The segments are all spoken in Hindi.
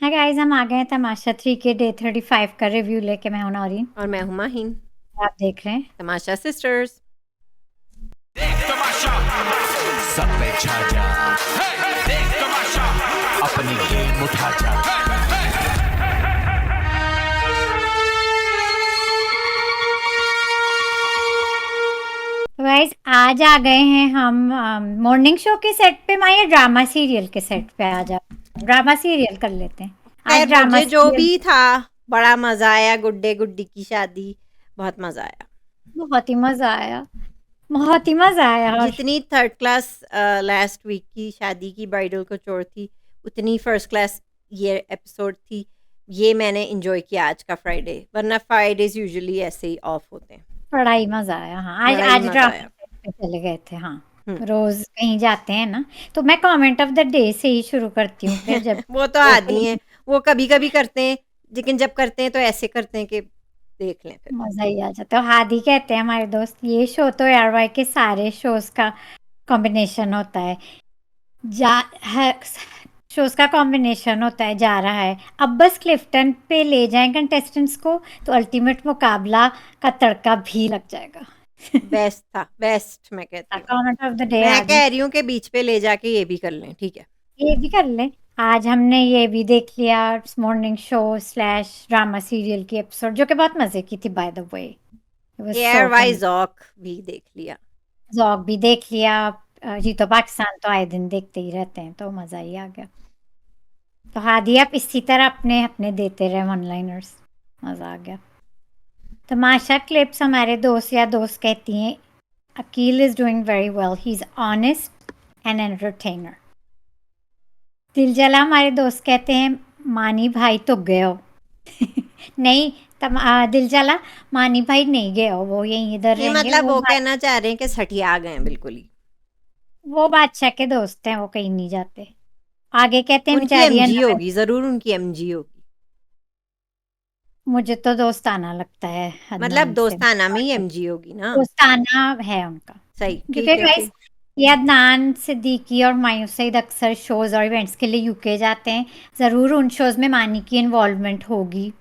हाय गाइस, हम आ गए हैं तमाशा 3 के डे 35 का रिव्यू लेके। मैं हूं नौरीन, और मैं हूं माहिन। आप देख रहे हैं तमाशा सिस्टर्स। देख तमाशा सब पे छा जा। देख तमाशा अपनी गेम उठा जा। तो गाइस आज आ गए हैं हम मॉर्निंग शो के सेट पे। माँ, ये ड्रामा सीरियल के सेट पे आ जा। ड्रामा सीरियल कर लेते हैं आज। खैर ड्रामा मुझे जो सीरियल भी था बड़ा मजा आया। गुड्डे गुड्डी की शादी बहुत मजा आया। बहुत ही मजा आया, बहुत ही मजा आया। और जितनी थर्ड क्लास लास्ट वीक की शादी की ब्राइडल couture थी, उतनी फर्स्ट क्लास ये एपिसोड थी। ये मैंने इंजॉय किया आज का फ्राइडे, वरना फ्राइडेज यूजुअली ऐसे ही ऑफ होते हैं। बड़ा ही मजा आया। हाँ, आज बड़ा ही आज मजा ड्रामा आया। सेट पे चले गए थे। हाँ, हम्म। रोज कहीं जाते हैं ना, तो मैं कमेंट ऑफ द डे से ही शुरू करती हूँ। फिर जब वो तो आदमी है, वो कभी कभी करते हैं, लेकिन जब करते हैं तो ऐसे करते हैं कि देख लें फिर। मजा ही आ जाता है। हादी कहते हैं हमारे दोस्त, ये शो तो एयरवाई के सारे शोज का कॉम्बिनेशन होता है। जा है, शोज का कॉम्बिनेशन होता है। जा रहा है, अब बस क्लिफ्टन पे ले जाएं कंटेस्टेंट्स को, तो अल्टीमेट मुकाबला का तड़का भी लग जाएगा। बेस्ट था, बेस्ट मैं कहती हूँ। कमेंट ऑफ द डे मैं आदि, कह रही हूँ कि बीच पे ले जाके ये भी कर लें, ठीक है। ये भी कर ले। आज हमने ये भी देख लिया, morning show slash drama serial की एपिसोड, जो कि बहुत मजे की थी by the way. It was also fun. वाइज ऑक भी देख लिया। ज़ौक भी देख लिया। जी तो पाकिस्तान तो आए दिन देखते ही रहते हैं, तो मज़ा ही आ गया। तो हादी आप इसी तरह अपने अपने देते रहे वन लाइनर्स, मज़ा आ गया। तमाशा क्लिप्स हमारे दोस्त या दोस्त कहती हैं, Akeel is doing very well, he is honest and entertainer. दिलजला हमारे दोस्त कहते हैं, मानी भाई तो गए हो। नहीं, दिलजला, मानी भाई नहीं गए हो, वो यहीं इधर नहीं रहेंगे। मतलब वो कहना चाह रहे हैं कि सठिया आ गए हैं बिल्कुल ही। वो बादशाह के दोस्त हैं, वो कहीं नहीं जाते। आगे कहते हैं, उनकी बेचारी एमजी अनवर, होगी, जरूर उनकी एमजी होगी। मुझे तो दोस्ताना लगता है मतलब अदनान से। दोस्ताना में ही एमजी होगी ना। दोस्ताना है उनका। सही, क्योंकि ठीक है गाइस, फिर। ये अदनान सिद्दीकी और मायूस सईद अक्सर शोज और इवेंट्स के लिए यूके जाते हैं। ज़रूर उन शोज में मानी की इन्वॉल्वमेंट होगी।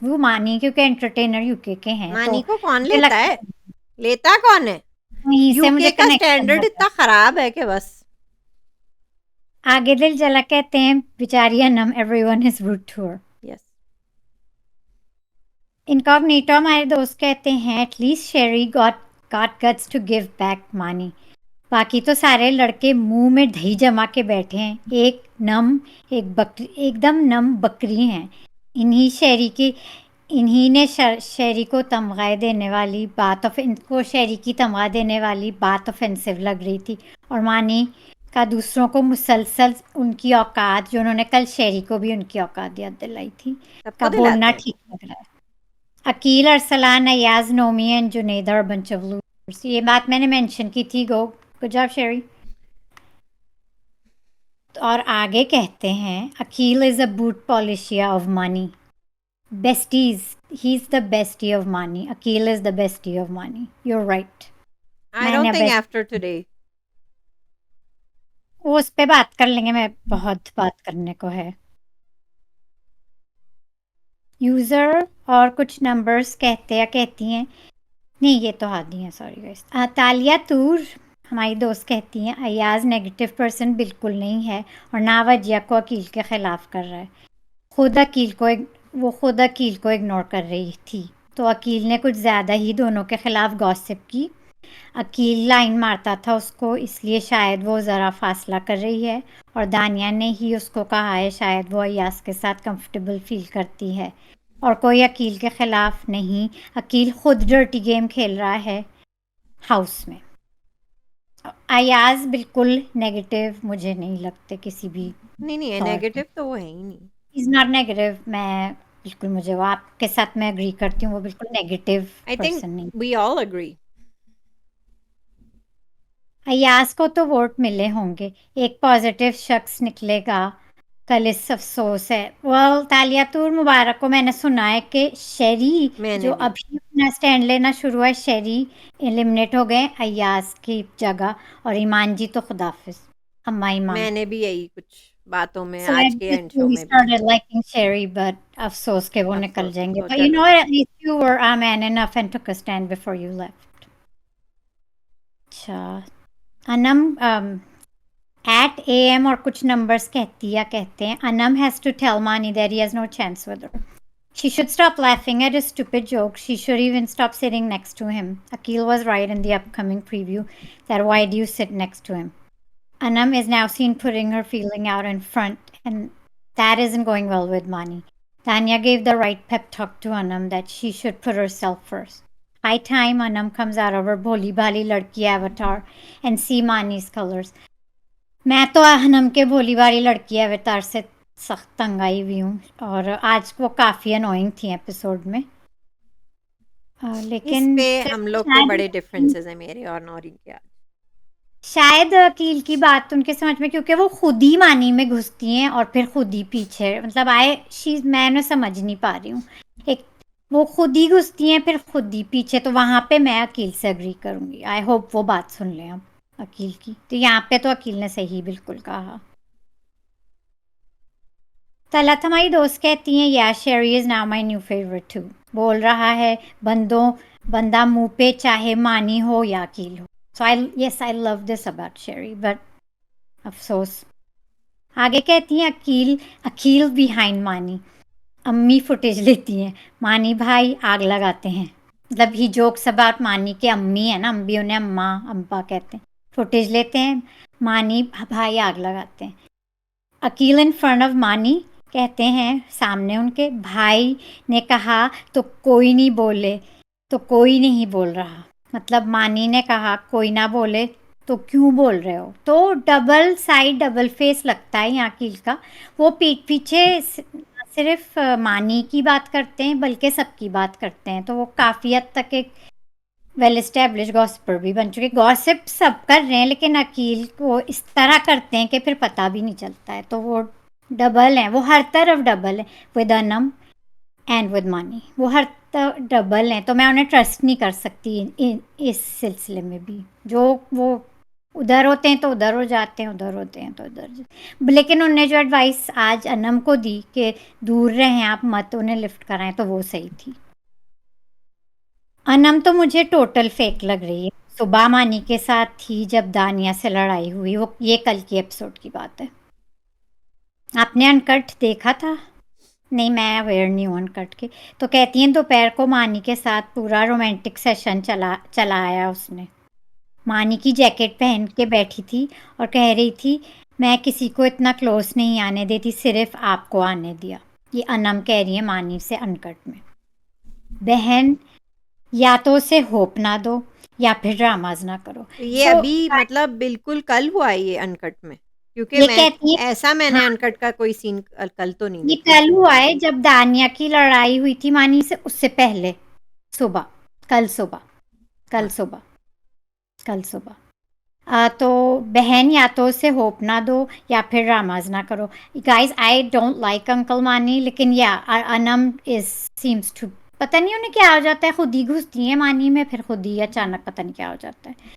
वो मानी क्योंकि एंटरटेनर यूके के हैं, तो मानी को कौन मुझे लेता लगता है? है लेता कौन है? वहीं से मुझे यूके का कनेक्शन स्टैंडर्ड लगा। इतना खराब है कि बस। आगे दिल जला कहते हैं, बेचारी Anam, everyone is rude to her. Yes. Incognito हमारे दोस्त कहते हैं, at least Sherry got got guts to give back Mani. बाकी तो सारे लड़के मुंह में दही जमा के बैठे हैं। एक नम, एक बकरी, एकदम नम बकरी हैं। इन्हीं शेरी की इन्हीं ने शेरी को तमगाए देने वाली बात इनको शेरी की तमगा देने वाली बात ऑफेंसिव लग रही थी। और मानी का दूसरों को मुसलसल उनकी औकात, जो उन्होंने कल शेरी को भी उनकी औकात याद दिलाई थी, सबको का बोलना दिलाते हैं। ठीक लग रहा है। अकील, अरसलान, अयाज, नोमी एंड जुनेद और बंच ऑफ लूजर्स। ये बात मैंने मेंशन की थी। गो, गुड जॉब शेरी। और आगे कहते हैं, अकील इज अ बूट पॉलिशिया of money. Besties, he is the bestie of money. Akeel is the bestie of money, you are right. I मैंने don't think best, after today. वो उस पे बात कर लेंगे, मैं बहुत बात करने को है। यूजर और कुछ नंबर्स कहते या कहती हैं, नहीं ये तो हादी हैं, सॉरी गाइस। तालिया तूर हमारी दोस्त कहती हैं, अयाज नेगेटिव पर्सन बिल्कुल नहीं है, और ना वजिया को अकील के खिलाफ कर रहा है। खुद अकील को वो खुद अकील को इग्नोर कर रही थी, तो अकील ने कुछ ज़्यादा ही दोनों के खिलाफ गॉसिप की। अकील लाइन मारता था उसको, इसलिए शायद वो ज़रा फासला कर रही है। और दानिया ने ही उसको कहा है, शायद वो अयाज के साथ कंफर्टेबल फील करती है, और कोई अकील के खिलाफ नहीं। अकील खुद डर्टी गेम खेल रहा है हाउस में। अयाज बिल्कुल नेगेटिव मुझे नहीं लगते किसी भी नहीं नहीं, तौर पे। नेगेटिव तो वो है ही नहीं। Is not negative. मैं बिल्कुल, मुझे वो आपके साथ मैं एग्री करती हूँ, वो बिल्कुल नेगेटिव आई थिंक पर्सन नहीं। We all agree. अयाज को तो वोट मिले होंगे, एक पॉजिटिव शख्स निकलेगा। कल इस अफसोस है। वेल, तालियातुर मुबारक को मैंने सुना है कि शेरी, जो मैंने भी। अभी अपना स्टैंड लेना शुरू है, शेरी एलिमिनेट हो गए अयाज की जगह। और ईमान जी तो खुदाफिज, अम्मा ईमान। मैंने भी यही कुछ बातों में, So आज at के this एंड शो we में भी। started liking Sherry, but अफसोस के वो निकल अफ़सोस जाएंगे. तो But you चलो know, at least you were a man enough and took a stand before you left. अच्छा, अनम at AM और कुछ numbers कहते हैं. Anam has to tell Mani that he has no chance with her. She should stop laughing at his stupid jokes. She should even stop sitting next to him. Akil was right in the upcoming preview that why do you sit next to him? Anam is now seen putting her feeling out in front, and that isn't going well with Mani. Tanya gave the right pep talk to Anam that she should put herself first. High time Anam comes out of her bholi bhali ladki avatar and see Mani's colors. मैं तो अनम के भोली भाली लड़की अवतार से सख्त तंग आई हुई हूँ और आज वो काफ़ी अनोइंग थी एपिसोड में इस लेकिन पे फिर हम लोग को बड़े शायद डिफरेंसेस हैं मेरे और नौरीन के आज। शायद अकील की बात उनके समझ में क्योंकि वो खुद ही मानी में घुसती हैं और फिर खुद ही पीछे मतलब मैं ना समझ नहीं पा रही हूँ एक वो खुद ही घुसती हैं फिर खुद ही पीछे तो वहाँ पे मैं अकील से अग्री करूँगी आई होप वो बात सुन लें अब अकील की तो यहाँ पे तो अकील ने सही बिल्कुल कहा तलत हमारी दोस्त कहती हैं या Sherry is now my new favourite too बोल रहा है बंदा मुंह पे चाहे मानी हो या अकील हो सो I love this about Sheri but अफसोस आगे कहती हैं अकील बिहाइंड मानी अम्मी फुटेज लेती हैं मानी भाई आग लगाते हैं मतलब ही जोक्स अबाउट मानी के अम्मी है ना अम्बी उन्हें अम्मा अम्पा कहते हैं फुटेज लेते हैं मानी भाई आग लगाते हैं अकील इन फ्रंट ऑफ मानी कहते हैं सामने उनके भाई ने कहा तो कोई नहीं बोले तो कोई नहीं बोल रहा मतलब मानी ने कहा कोई ना बोले तो क्यों बोल रहे हो तो डबल साइड डबल फेस लगता है यहाँ अकील का वो पीठ पीछे सिर्फ मानी की बात करते हैं बल्कि सबकी बात करते हैं तो वो काफ़ी हद तक एक वेल एस्टेब्लिश गॉसिपर भी बन चुके गॉसिप सब कर रहे हैं लेकिन अकील को इस तरह करते हैं कि फिर पता भी नहीं चलता है तो वो डबल है वो हर तरफ डबल है विद अनम एंड विद मानी वो हर डबल हैं तो मैं उन्हें ट्रस्ट नहीं कर सकती इस सिलसिले में भी जो वो उधर होते हैं तो उधर हो जाते हैं उधर होते हैं तो उधर लेकिन उन्होंने जो एडवाइस आज अनम को दी कि दूर रहें आप मत उन्हें लिफ्ट कराएं तो वो सही थी अनम तो मुझे टोटल फेक लग रही है सुबह मानी के साथ थी जब दानिया से लड़ाई हुई वो ये कल की एपिसोड की बात है आपने अनकट देखा था नहीं मैं अवेयर नहीं हूँ अनकट के तो कहती हैं दोपहर को मानी के साथ पूरा रोमांटिक सेशन चलाया उसने मानी की जैकेट पहन के बैठी थी और कह रही थी मैं किसी को इतना क्लोज नहीं आने देती सिर्फ आपको आने दिया ये अनम कह रही है मानी से अनकट में बहन या तो उसे होप ना दो या फिर ड्रामाज ना करो ये अभी मतलब बिल्कुल कल हुआ है ये अनकट में क्योंकि ये मैं कहती है ऐसा मैंने हाँ अनकट का कोई सीन कल तो नहीं ये देखा कल हुआ है जब दानिया की लड़ाई हुई थी मानी से उससे पहले सुबह कल सुबह कल सुबह कल सुबह तो बहन या तो उसे होप ना दो या फिर ड्रामाज ना करो guys I don't like uncle मानी लेकिन या अनम इज सीम्स टू पता नहीं उन्हें क्या हो जाता है खुद ही घुसती है मानी में फिर खुद ही अचानक पता नहीं क्या हो जाता है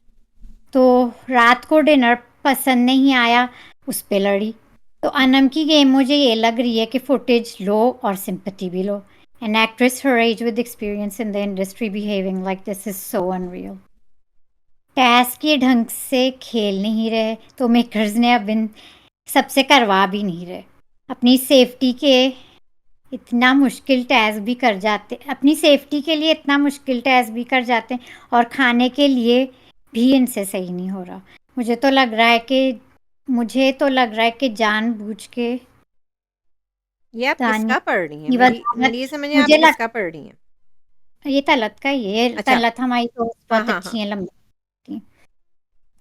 तो रात को डिनर पसंद नहीं आया उस पे लड़ी तो अनम की गेम मुझे ये लग रही है कि फुटेज लो और सिंपैथी भी लो an actress her age with experience in the industry behaving like this is so unreal task ये ढंग से खेल नहीं रहे तो मेकर्स ने अब इन सबसे करवा भी नहीं रहे अपनी सेफ्टी के इतना मुश्किल टास्क भी कर जाते अपनी सेफ्टी के लिए इतना मुश्किल टास्क भी कर जाते हैं और खाने के लिए भी इनसे सही नहीं हो रहा मुझे तो लग रहा है कि जानबूझ के ये आप दानिया किसका पढ़ रही हैं की मेरी ये समझ आप मुझे लग किसका पढ़ रही हैं ये तलत का ये अच्छा तलत हमारी दोस्त हाँ बहुत हाँ अच्छी हाँ है लंबी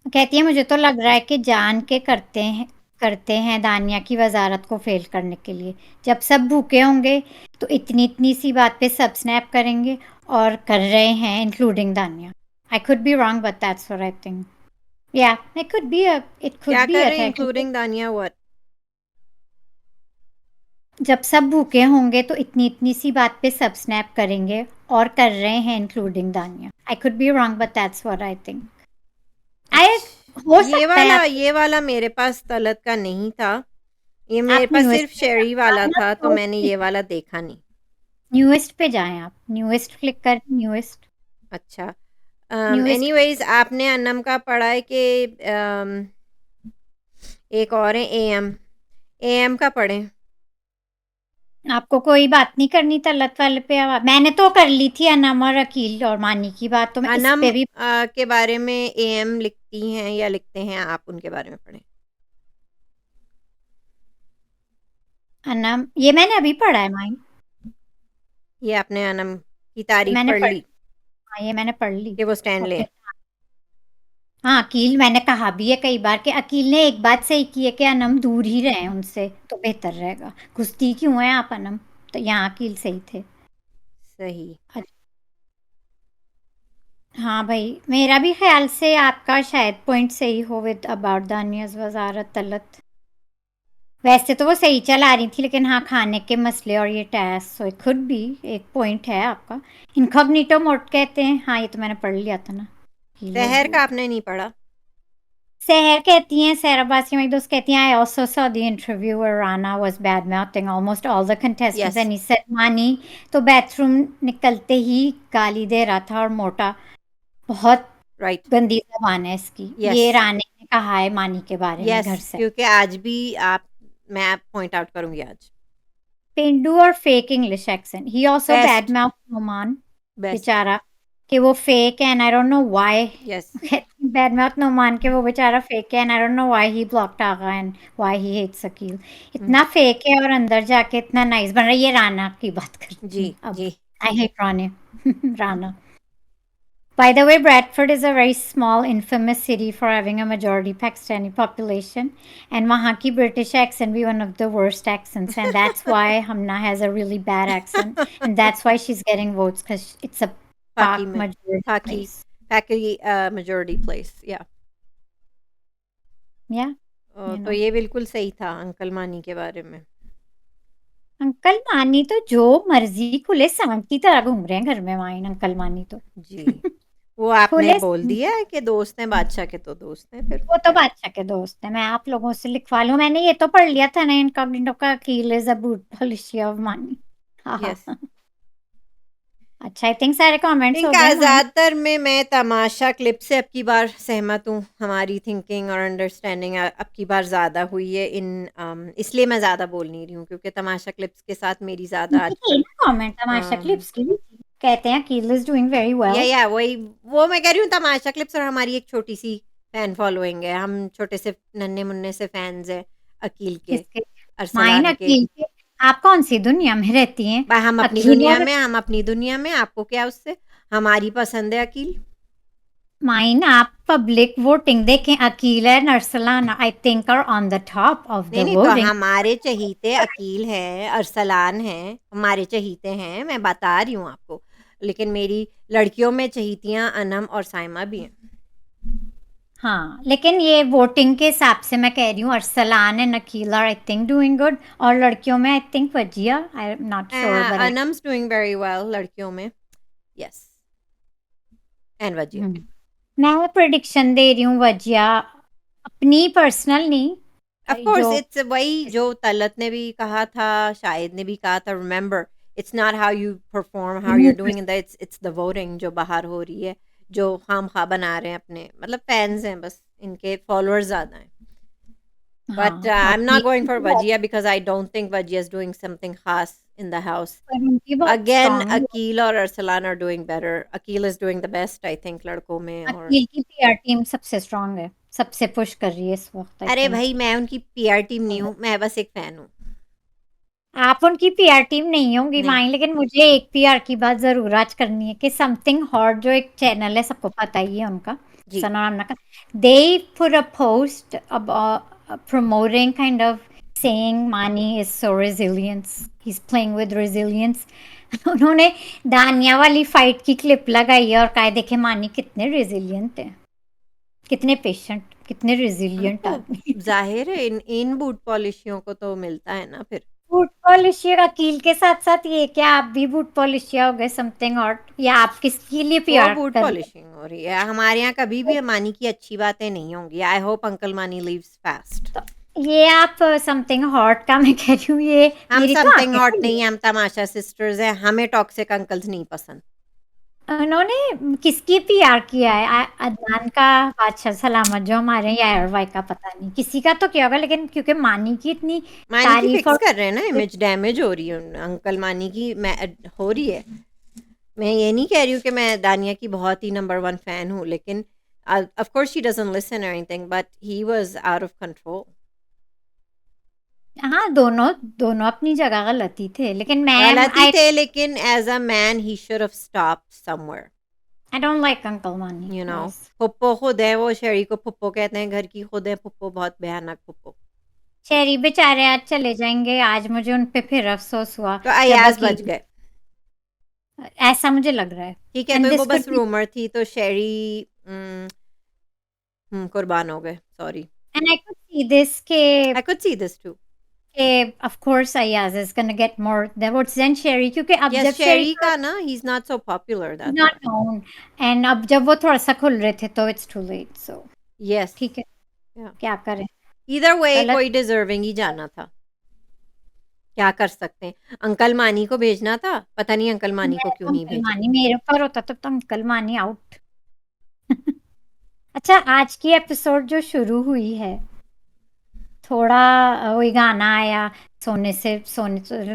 कहती है मुझे तो लग रहा है कि जान के करते हैं दानिया की वजारत को फेल करने के लिए जब सब भूखे होंगे तो इतनी इतनी सी बात पे सब स्नैप करेंगे और कर रहे हैं इंक्लूडिंग दानिया I could be wrong but that's what I think या इट कुड क्या बी कर अ रहे हैं थिंग इंक्लूडिंग दानिया व्हाट जब सब भूखे होंगे तो इतनी इतनी सी बात पे सब स्नैप करेंगे और कर रहे हैं इंक्लूडिंग दानिया I could be wrong but that's what I think I हो सकता है ये वाला मेरे पास तलत का नहीं था ये मेरे आप पास न्यूएस्ट सिर्फ पे शेरी वाला जाएं, था, तो आप मैंने ये वाला देखा नहीं। न्यूएस्ट पे जाएं, आप न्यूएस्ट क्लिक करें, न्यूएस्ट अच्छा, न्यूएस्ट एनीवेज आपने अनम का पढ़ा है कि एक और है एएम, एएम का पढ़ें। आपको कोई बात नहीं करनी तलत वाले पे, मैंने तो कर ली थी अनम और अकील और मानी की बात, तो मैं इस अनम पे भी के बारे में एएम लिखती हैं या लिखते हैं, आप उनके बारे में पढ़ें। अनम ये मैंने अभी पढ़ा है माइन, ये आपने अनम की तारीफ मैंने पढ़ पढ़ ली हाँ ये मैंने पढ़ ली कि वो स्टैंड ले अपने। हाँ अकील मैंने कहा भी है कई बार कि अकील ने एक बात सही की है कि अनम दूर ही रहें उनसे तो बेहतर रहेगा, घुसती क्यों है आप अनम, तो यहाँ अकील सही थे। सही। हाँ भाई मेरा भी ख्याल से आपका शायद पॉइंट सही हो विद अबाउट दानियाज वजारत तलत, वैसे तो वो सही चला रही थी लेकिन हाँ खाने के मसले और ये टैक्स, सो इट खुड भी एक पॉइंट है आपका। इनकॉग्निटो मोड कहते हैं, हाँ ये तो मैंने पढ़ लिया था ना। शहर का आपने नहीं पढ़ा? सहर कहती हैं, सहर अब्बासी मेरी दोस्त कहती हैं, I also saw the interview where Rana was bad mouthing almost all the contestants yes, and he said मानी तो बाथरूम निकलते ही गाली दे रहा था और मोटा, बहुत राइट, गंदी जबान है इसकी, यस, ये रानी ने कहा है मानी के बारे में यस, घर से। क्योंकि आज भी मैं पॉइंट आउट करूंगी आज। पेंडू और fake English accent, he also bad best, mouth Noman best, बेचारा कि वो फेक है and I don't know why, yes, bad mouth Noman के वो बेचारा फेक है and I don't know why he blocked Agha and why he hates Aqeel, इतना फेक है और अंदर जाके इतना नाइस बन रहा है। ये राना की बात करती जी, हूँ अब, जी, आई हेट राने राना। By the way, Bradford is a very small, infamous city for having a majority Pakistani population, and वहाँ की British accent be one of the worst accents, and that's why Hamna has a really bad accent, and that's why she's getting votes because it's a फाकी Pak में, majority फाकी, place. फाकी मेजोरिटी प्लेस, या Yeah, you तो know. ये बिल्कुल सही था अंकल मानी के बारे में। अंकल मानी तो जो मर्जी खुले सांड की तरह घूम रहे हैं घर में, वाइन अंकल मानी तो जी, वो आपने खुले बोल दिया है कि दोस्त हैं बादशाह के, तो दोस्त हैं फिर वो तो बादशाह के दोस्त है, मैं आप लोगों से लिखवा लूं, मैंने ये तो पढ़ लिया था ना इनकॉग्निटो का, Aqeel is a boot policy of Mani. हाँ यस। हाँ अच्छा आई थिंक सारे कमेंट्स हो इनका गए माइन। ज़्यादातर में मैं तमाशा क्लिप से अब की बार सहमत हूँ, हमारी थिंकिंग और अंडरस्टैंडिंग अब की बार ज़्यादा हुई है इसलिए मैं ज़्यादा बोल नहीं रही हूँ, क्योंकि तमाशा क्लिप्स के साथ मेरी ज़्यादा उनकी थी आजकल ना कमेंट तमाशा क्लिप्स की भी थी। कहते हैं Aqeel is doing very well. या वही, वो मैं कह रही हूँ तमाशा क्लिप्स, और हमारी एक छोटी सी फैन फॉलोइंग है, हम छोटे से नन्हे मुन्ने से फैंस हैं अकील के, किसके? माइन अरसलान के। अकील के? आप कौन सी दुनिया में रहती हैं? हम अपनी अकील दुनिया और में, हम अपनी दुनिया में, आपको क्या उससे, हमारी पसंद है अकील। माइन आप पब्लिक वोटिंग देखें, Aqeel and Arsalan I think are on the top of नहीं द नहीं, तो वोटिंग। हमारे चहीते अकील हैं, अरसलान हैं, हमारे चहीते हैं, मैं बता रही हूँ आपको, लेकिन मेरी लड़कियों में चहीतियाँ अनम और साइमा भी हैं। हाँ लेकिन ये वोटिंग के हिसाब से मैं कह रही हूँ Arsalan and Akeel are I think doing good, और लड़कियों में I think Wajiya, I am not sure but Anam's doing very well लड़कियों में, यस, एंड वजिया। मैं प्रेडिक्शन दे रही हूँ वजिया, अपनी पर्सनल नहीं, ऑफ कोर्स जो इट्स वही जो तलत ने भी कहा था, शाहिद ने भी कहा था, remember it's not how you perform, how you doing in the, it's the voting जो बाहर हो रही है, जो खाम खा बना रहे हैं अपने, मतलब फैंस हैं बस, इनके फॉलोअर्स ज़्यादा हैं। But हाँ I'm not going for और Vajia because I don't think Vajia is doing something khas in the house. उनकी बहुत Again, strong, Akil or Arsalan are doing better. Akil is doing the best, I think, लड़कों में। और अकील की पीआर टीम सबसे स्ट्रांग है, सबसे पुश कर रही है इस वक्त आई अरे थिंक। भाई, मैं उनकी पीआर टीम नहीं हूँ, मैं बस एक फैन हूँ। आप उनकी पीआर टीम नहीं होंगी नहीं, माई, लेकिन मुझे एक पीआर की बात जरूर आज करनी है कि समथिंग हॉट जो एक चैनल है सबको पता ही है उनका, जी, सना का, they put a post promoting kind of saying Mani is so resilient, he's playing with resilience उन्होंने दानिया वाली फाइट की क्लिप लगाई है और कहा देखे मानी कितने रेजिलियंट है, कितने पेशेंट, कितने रेजिलियंट तो आदमी। जाहिर है इन बूट पॉलिशियों को तो मिलता है ना फिर। बूट पॉलिशियर अकील के साथ साथ ये क्या आप भी बूट पॉलिशिया हो गए समथिंग और, या आप किसके लिए वो प्यार बूट कर रहे पॉलिशिंग हो रही है हमारे यहाँ, कभी भी मानी की अच्छी बातें नहीं होंगी। आई होप अंकल मानी लीव्स फास्ट। तो ये आप समथिंग हॉट का मैं कह रही हूँ, ये हम मेरी तो समथिंग आंखें हॉट खुल नहीं, हम तमाशा सिस्टर्स हैं, हमें टॉक्सिक अंकल्स नहीं पसंद। उन्होंने किसकी पीआर किया है? अदनान का, बादशाह सलामत जो हमारे हैं, या एयरवाई का पता नहीं किसी का तो किया होगा, लेकिन क्योंकि मानी की इतनी मानी की तारीफ फिक्स और कर रहे हैं ना, इमेज डैमेज हो रही है अंकल मानी की, मैं हो रही है। मैं ये नहीं कह रही हूँ कि मैं दानिया की बहुत ही नंबर 1 फैन हूँ, लेकिन of course she doesn't listen or anything, but he was out of control. हाँ, दोनों दोनों अपनी जगह गलत ही थे, लेकिन मैं गलती थे, लेकिन as a man he should have stopped somewhere. I don't like uncle Mani you know, guys. फुप्पो खुद है, वो शेरी को फुप्पो कहते हैं, घर की खुद है फुप्पो, बहुत भयानक फुप्पो। शेरी बेचारे आज चले जाएंगे, आज मुझे उन पे फिर अफसोस हुआ तो जब अयाज बच अकील, गए। ऐसा मुझे लग रहा है। ठीक है, एंड तो वो दिस कुड बस बी, रूमर थी, तो शेरी कुर्बान हो गए, sorry. And I could see this के I could see this too. Of course Ayaz is gonna get more votes than Sheri, क्योंकि अब यस, जब शेरी शेरी का ना, he is not so popular, that's not why. Known, and अब जब वो थोड़ा सा खुल रहे थे तो it's too late, so yes, ठीक है, क्या करें। ईदर वे गलत कोई डिजर्विंग ही जाना था, क्या कर सकते हैं। अंकल मानी को भेजना था, पता नहीं अंकल मानी को मैं क्यों तो नहीं अंकल भेजा। मानी मेरे ऊपर होता तो अंकल मानी आउट। अच्छा, आज की एपिसोड जो शुरू हुई है, थोड़ा वही गाना आया, सोने से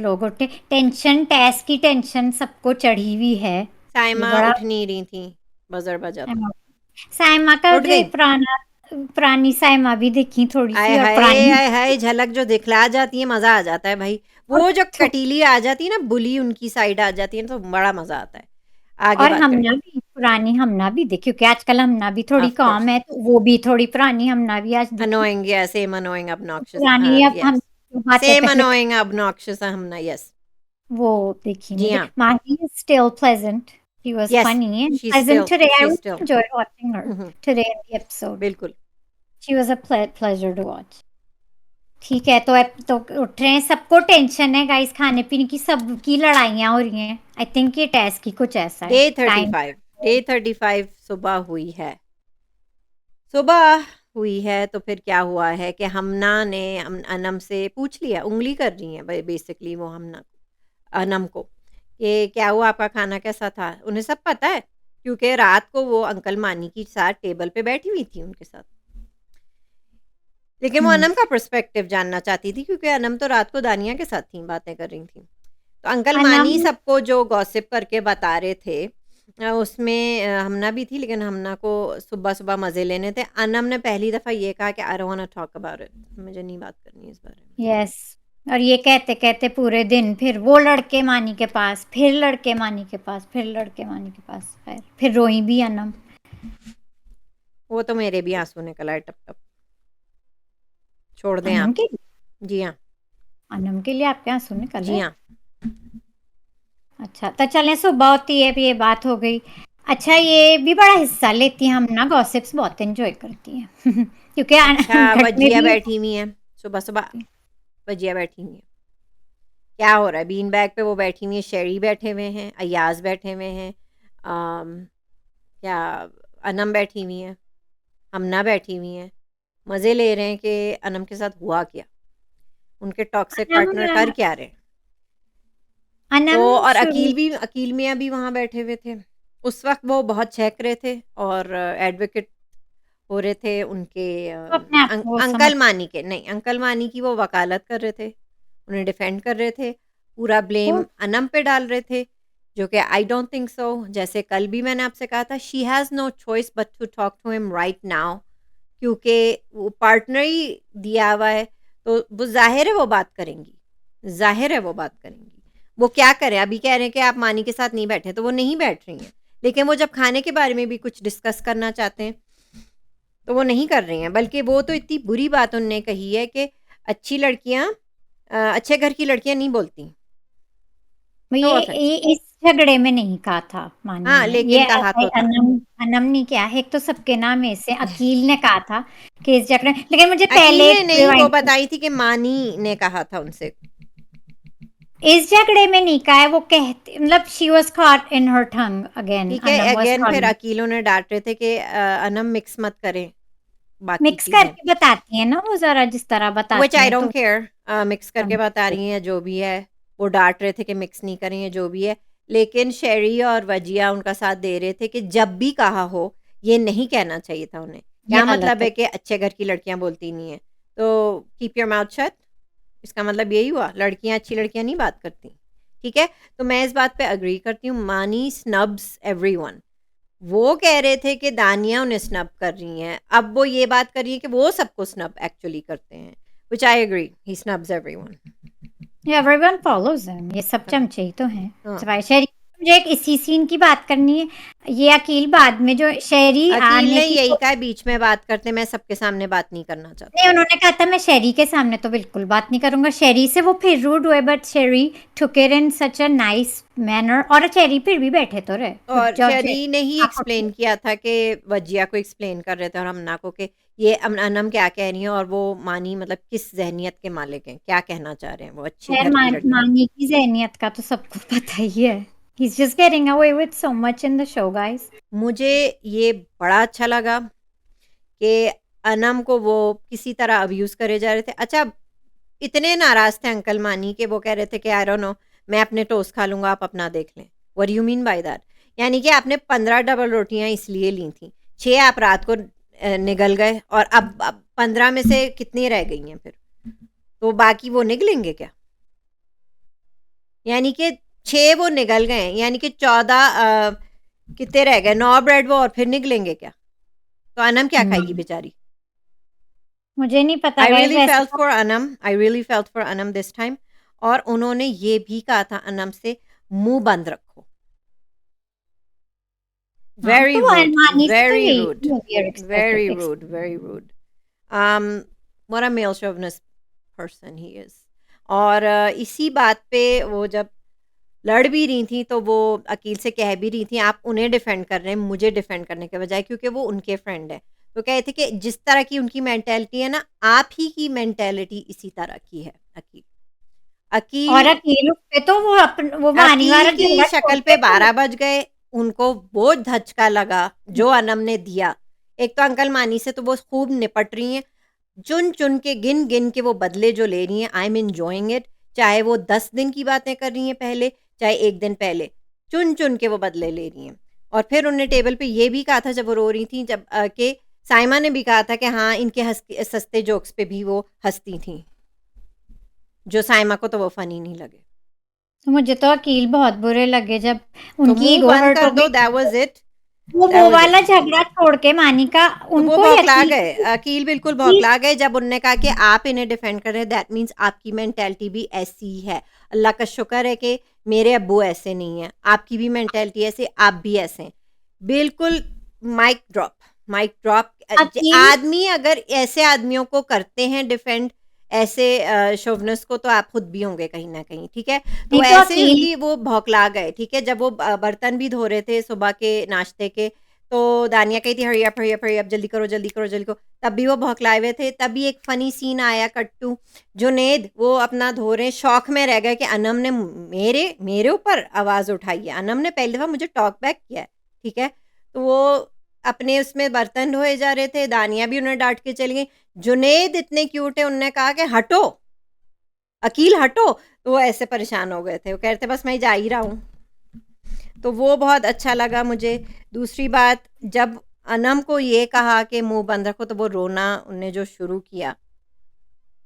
लोग उठे, टेंशन, टेस्ट की टेंशन सबको चढ़ी हुई है। ये साइमा बड़ा उठ नहीं रही थी, बजर बजा था। साइमा का उठ जो गई। पुरानी साइमा भी देखी थोड़ी आय सी, और हाय, पुरानी आय हाय, झलक जो दिखला जाती है, मजा आ जाता है भाई। और वो जो थो- कटीली आ जाती है ना, बुली उनकी साइड आ जाती है, तो बड़ा मजा आता है। आगे और बात करें। हमना भी, पुरानी हमना भी देखी, क्योंकि आजकल हमना भी थोड़ी ऑफ कम कोर्स, है, तो वो भी थोड़ी पुरानी हमना भी आज दिखी। अनोइंग, या सेम अनोइंग ऑब्नॉक्शियस, पुरानी अब हम यस, बातें सेम पहले अनोइंग ऑब्नॉक्शियस हमना, यस। वो देखी जी मुझे। हाँ। Mahi is still pleasant. She was yes, funny and she pleasant still, today. I she really still. enjoyed watching her today in the episode. बिल्कुल। She was a pleasure to watch. ठीक है, तो उठ रहे हैं, सबको टेंशन है गाइस, खाने पीने की सबकी लड़ाइयाँ हो रही हैं। आई थिंक ये टेस्ट की कुछ ऐसा डे है थर्टी टाइम। फाइव डे 35 सुबह हुई है। सुबह हुई है, तो फिर क्या हुआ है कि हमना ने अनम से पूछ लिया, उंगली कर रही है बेसिकली वो हमना अनम को, कि क्या हुआ, आपका खाना कैसा था। उन्हें सब पता है, क्योंकि रात को वो अंकल मानी के साथ टेबल पे बैठी हुई थी उनके साथ। लेकिन वो हम्म। अनम का पर्सपेक्टिव जानना चाहती थी, क्योंकि अनम तो रात को दानिया के साथ थी, बातें कर रही थी। तो अंकल अनम मानी सबको जो गॉसिप करके बता रहे थे, उसमें हमना भी थी, लेकिन हमना को सुबह-सुबह मज़े लेने थे। अनम ने पहली दफ़ा ये कहा कि I don't want to talk about it, मुझे नहीं बात करनी इस बारे में। यस, और ये कहते कहते पूरे दिन फिर वो लड़के मानी के पास, फिर लड़के मानी के पास, फिर लड़के मानी के पास, फिर रोई भी अनम। वो तो मेरे भी आँसू निकल आए टप-टप। छोड़ दें अनम आप। के जी हाँ, अनम के लिए आपके आंसू निकल जी आए? हाँ। अच्छा, तो चलें, सुबह होती है, ये बात हो गई। अच्छा, ये भी बड़ा हिस्सा लेती हैं, हम ना गॉसिप्स बहुत एंजॉय करती हैं क्योंकि अच्छा, घर में वजिया भी बैठी हुई हैं, सुबह-सुबह वजिया बैठी हुई हैं। क्या हो रहा है? बीन बैग पे वो बैठी हुई हैं, शेरी बैठे हुए हैं, अय्याज़ बैठे हुए हैं, क्या अनम बैठी हुई हैं, हमना बैठी हुई हैं। मज़े ले रहे हैं कि अनम के साथ हुआ क्या? उनके टॉक्सिक पार्टनर कर अनम क्या रहे? तो अनम और शुरू अकील मियाँ भी वहाँ बैठे हुए थे। उस वक़्त वो बहुत चहक रहे थे और एडवोकेट हो रहे थे उनके तो अपने आप को समझ, अंकल मानी के, नहीं, अंकल मानी की वो वकालत कर रहे थे, उन्हें डिफेंड कर रहे थे, पूरा तो ब्लेम अनम पे डाल रहे थे, जो कि आई डोंट थिंक सो। जैसे कल भी मैंने आपसे कहा था, she has no choice but to talk to him right now, क्योंकि वो पार्टनर ही दिया हुआ है, तो वो ज़ाहिर है वो बात करेंगी, ज़ाहिर है वो बात करेंगी। वो क्या करें, अभी कह रहे हैं कि आप मानी के साथ नहीं बैठे, तो वो नहीं बैठ रही हैं, लेकिन वो जब खाने के बारे में भी कुछ डिस्कस करना चाहते हैं, तो वो नहीं कर रही हैं। बल्कि वो तो इतनी बुरी बात उन्होंने कही है कि अच्छी लड़कियाँ अच्छे घर की लड़कियाँ नहीं बोलती। No offence. ये इस झगड़े में नहीं कहा था मानी हाँ, ने, ये लेकिन कहा ऐसा ही तो था। अनम अनम ने किया है, एक तो सबके नाम में से अकील ने कहा था कि इस झगड़े, लेकिन मुझे अकील पहले ने नहीं, वो रिवाइंड, बताई थी कि मानी ने कहा था उनसे। इस झगड़े में नहीं कहा है, वो कहते मतलब she was caught in her tongue again, ठीक है, अनम वाज अगेन फिर कॉट। अकील उन्हें डांट रहे थे कि अनम मिक्स मत करें, बाकी मिक्स चीज़ें। करके बताती हैं ना वो ज़रा जिस तरह व्हिच बताती आई हैं डोंट तो केयर, मिक्स करके बता रही हैं जो भी है, वो डाँट रहे थे कि मिक्स नहीं करें जो भी है, लेकिन शेरी और वजिया उनका साथ दे रहे थे कि जब भी कहा हो, ये नहीं कहना चाहिए था उन्हें। ये क्या गलत मतलब है। है कि अच्छे घर की लड़कियाँ बोलती नहीं हैं, तो कीप योर माउथ शट, इसका मतलब यही हुआ, लड़कियाँ अच्छी लड़कियाँ नहीं बात करती, ठीक है? तो मैं इस बात पे एग्री करती हूँ, मानी स्नब्स एवरीवन। वो कह रहे थे कि दानिया उन्हें स्नब कर रही हैं, अब वो ये बात कर रही है कि वो सबको स्नब एक्चुअली करते हैं, which I agree, he snubs everyone. Everyone follows him, ये सब चमचे ही तो हैं। हाँ, सिवाय शहरी, मुझे एक इसी सीन की बात करनी है। ये अकील बाद में जो शहरी अकील आने ने की यही कहा बीच में बात करते, मैं सबके सामने बात नहीं करना चाहता। नहीं, उन्होंने कहा था मैं शेरी के सामने तो बिल्कुल बात नहीं करूंगा। शेरी से वो फिर रूड हुए but Sheri took it in such a nice manner, और शेरी फिर भी बैठे तो रहे खुद और जब शेरी ने ही एक्सप्लेन किया था कि वजिया को एक्सप्लेन कर रहे थे और हमना को कि ये अनम क्या कह रही हैं और वो मानी मतलब किस ज़हनियत के मालिक हैं, क्या कहना चाह रहे हैं वो अच्छी खैर घर की लड़की। मानी की जहनियत का तो सबको पता ही है। He's just getting away with so much in the show, guys. मुझे ये बड़ा अच्छा लगा कि अनम को वो किसी तरह अब्यूज़ करे जा रहे थे। अच्छा, इतने नाराज़ थे अंकल मानी के वो कह रहे थे कि आई डोंट नो, मैं अपने टोस्ट खा लूँगा, आप अपना देख लें। What do you mean by that? यानी कि आपने 15 डबल रोटियाँ इसलिए ली थीं, 6 आप रात को निगल गए और अब 15 में से कितनी रह गई हैं फिर? तो बाकी वो निगलेंगे क्या? यानी कि 6 वो निगल गए हैं, यानी कि 14 कितने रह गए? 9 ब्रेड वो और फिर निगलेंगे क्या? तो अनम क्या खाएगी बेचारी? मुझे नहीं पता आई गाइस रियली वैसे फेल्ट तो। For Anam, I really felt for Anam this time. और उन्होंने ये भी कहा था अनम से, मुंह बंद रखो। हाँ वेरी तो रूड, मानी से तो वेरी यही rude, behaviour expect very rude, very rude. what a male chauvinist person he is। और इसी बात पे वो जब लड़ भी रही थी तो वो अकील से कह भी रही थी आप उन्हें डिफेंड कर रहे हैं मुझे डिफेंड करने के बजाय, क्योंकि वो उनके फ्रेंड है। तो कहे थे कि जिस तरह की उनकी मेंटेलिटी है ना, आप ही की मेंटेलिटी इसी तरह की है अकील। और अकील अकेले पे तो वो मानी अकील वाला की झगड़ा छोड़ शक्ल के पे 12 बज गए, उनको वो धचका लगा जो अनम ने दिया। एक तो अंकल मानी से तो वो खूब निपट रही हैं, चुन-चुन के, गिन-गिन के वो बदले जो ले रही हैं, आई एम एन्जॉयिंग इट। चाहे वो 10 दिन की बातें कर रही हैं पहले, चाहे 1 दिन पहले, चुन-चुन के वो बदले ले रही हैं। और फिर उन्होंने टेबल पे ये भी कहा था जब वो रो रही थी, जब कि साइमा ने भी कहा था कि हाँ, इनके सस्ते जोक्स पे भी वो हँसती थीं, जो साइमा को तो वो फ़नी नहीं लगे। तो मुझे तो अकील बहुत बुरे लगे जब तो उनकी मुँह ईगो बंद हर्ट कर हो दो, गई। दैट वाज़ इट, दैट वो वाज़ इट। वाला झगड़ा छोड़ के मानी का तो वो उनको ही बौखला अकील गए, अकील बिल्कुल बौखला गए जब उन्होंने कहा कि आप इन्हें डिफेंड कर रहे हैं, दैट मीन्स आपकी मेंटालिटी भी ऐसी ही है। अल्लाह का शुक्र है कि मेरे अब्बू ऐसे नहीं हैं, आपकी भी मेंटालिटी ऐसे, आप भी ऐसे हैं। बिल्कुल mic drop, mic drop. Aqeel आदमी अगर ऐसे आदमियों को करते हैं डिफेंड, ऐसे शोवनिस्ट को, तो आप खुद भी होंगे कहीं ना कहीं, ठीक है? तो नहीं तो ऐसे ही अकील उनकी वो भौखला गए, ठीक है? जब वो बर्तन भी धो रहे थे सुबह के नाश्ते के, तो दानिया कही थी hurry up hurry up hurry up, जल्दी करो जल्दी करो जल्दी करो, तब भी वो भौखलाए हुए थे। तभी एक फनी सीन आया कट्टू, जुनेद वो अपना धो रहे, शौक में रह गए कि अनम ने मेरे मेरे ऊपर आवाज़ उठाई है, अनम ने पहली दफ़ा मुझे टॉक बैक किया है, ठीक है? तो वो अपने उसमें बर्तन धोए जा रहे थे, दानिया भी उन्हें डांट के चली गई। जुनेद इतने क्यूट है, उनने कहा कि हटो अकील हटो, तो वो ऐसे परेशान हो गए थे, वो कह रहे थे बस मैं जा ही रहा हूँ। तो वो बहुत अच्छा लगा मुझे। दूसरी बात, जब अनम को ये कहा कि मुँह बंद रखो, तो वो रोना उनने जो शुरू किया,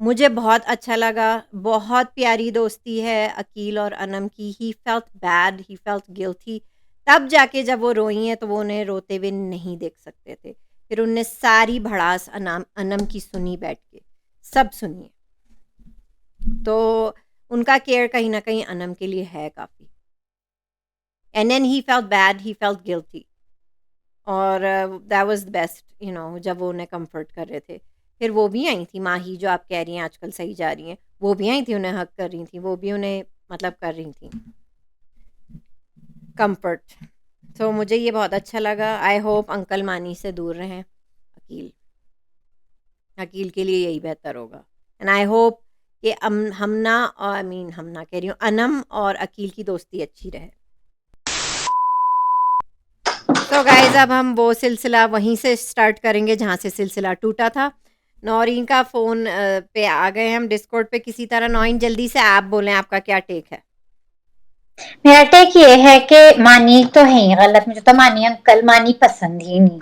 मुझे बहुत अच्छा लगा। बहुत प्यारी दोस्ती है अकील और अनम की। ही felt bad, he felt guilty. तब जाके जब वो रोई हैं तो वो उन्हें रोते हुए नहीं देख सकते थे। फिर उनने सारी भड़ास अनम की सुनी बैठ के, सब सुनी। तो उनका केयर कहीं न कहीं अनम के लिए है काफ़ी। And then he felt bad, he felt guilty. और that was the best, you know, जब वो उन्हें कम्फर्ट कर रहे थे। फिर वो भी आई थी माही, जो आप कह रही हैं आजकल सही जा रही हैं, वो भी आई थी, उन्हें हग कर रही थी, वो भी उन्हें मतलब कर रही थी कम्फर्ट। तो मुझे ये बहुत अच्छा लगा। आई होप अंकल मानी से दूर रहें अकील, अकील के लिए यही बेहतर होगा। एंड आई होप कि हमना, और आई मीन हमना कह रही हूँ, अनम और अकील की दोस्ती अच्छी रहे। तो तो गाइज अब हम वो सिलसिला वहीं से स्टार्ट करेंगे जहाँ से सिलसिला टूटा था। नौरीन का फ़ोन पे आ गए हम डिस्कॉर्ड पे किसी तरह। नौरीन जल्दी से आप बोलें, आपका क्या टेक है? मेरा टेक ये है कि मानी तो है ही गलत, मुझे तो मानी अंकल मानी पसंद ही नहीं,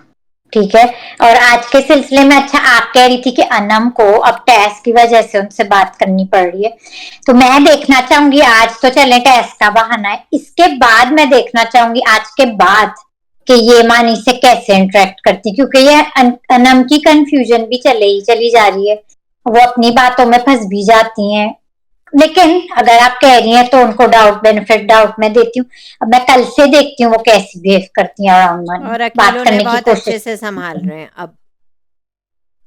ठीक है। और आज के सिलसिले में अच्छा आप कह रही थी कि अनम को अब टेस्ट की वजह से उनसे बात करनी पड़ रही है, तो मैं देखना चाहूंगी आज तो चले टेस्ट का बहाना है, इसके बाद मैं देखना चाहूंगी आज के बाद कि ये मानी से कैसे इंटरेक्ट करती, क्योंकि ये अनम की कंफ्यूजन भी चली जा रही है, वो अपनी बातों में फंस भी जाती हैं। लेकिन अगर आप कह रही हैं तो उनको डाउट बेनिफिट डाउट मैं देती हूँ। अब मैं कल से देखती हूँ वो कैसी बिहेव करती हैं अराउंड मनी, और बात अकील उन्हें करने की बहुत अच्छे कोशिश। से संभाल रहे हैं अब।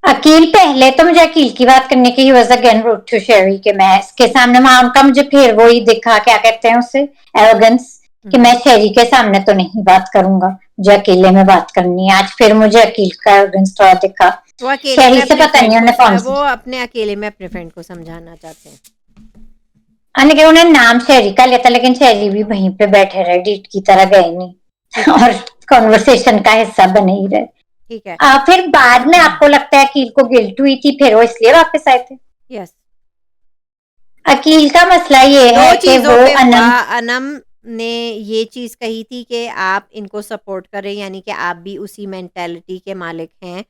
अकील पहले तो मुझे अकील की बात करने की वॉज अगेन रूड टू शेरी कि मैं इसके सामने वहां उनका मुझे फिर वही दिखा, क्या कहते हैं उसे, एरोगेंस, कि मैं शेरी के सामने तो नहीं बात करूंगा, मुझे अकेले में बात करनी है। आज फिर मुझे अकील का एरोगेंस थोड़ा दिखा। वो अकेले शेरी में से अपने पता नहीं फ्रेंड उन्हें कौन को सी, वो अपने अकेले में अपने फ्रेंड को समझाना चाहते हैं। लेकिन उन्हें नाम शेरी का लिया था, लेकिन शेरी भी वहीं पे बैठे रहे, डीट की तरह गए नहीं ठीक है, और कॉन्वर्सेशन का हिस्सा बने ही रहे। ठीक है। फिर बाद में आपको लगता है अकील को गिल्ट हुई थी, फिर वो इसलिए वापस आए थे? यस, अकील का मसला ये है दो कि वो चीजों पे हुआ। अनम, अनम ने ये चीज कही थी कि आप इनको सपोर्ट करें, यानी कि आप भी उसी मेंटेलिटी के मालिक हैं।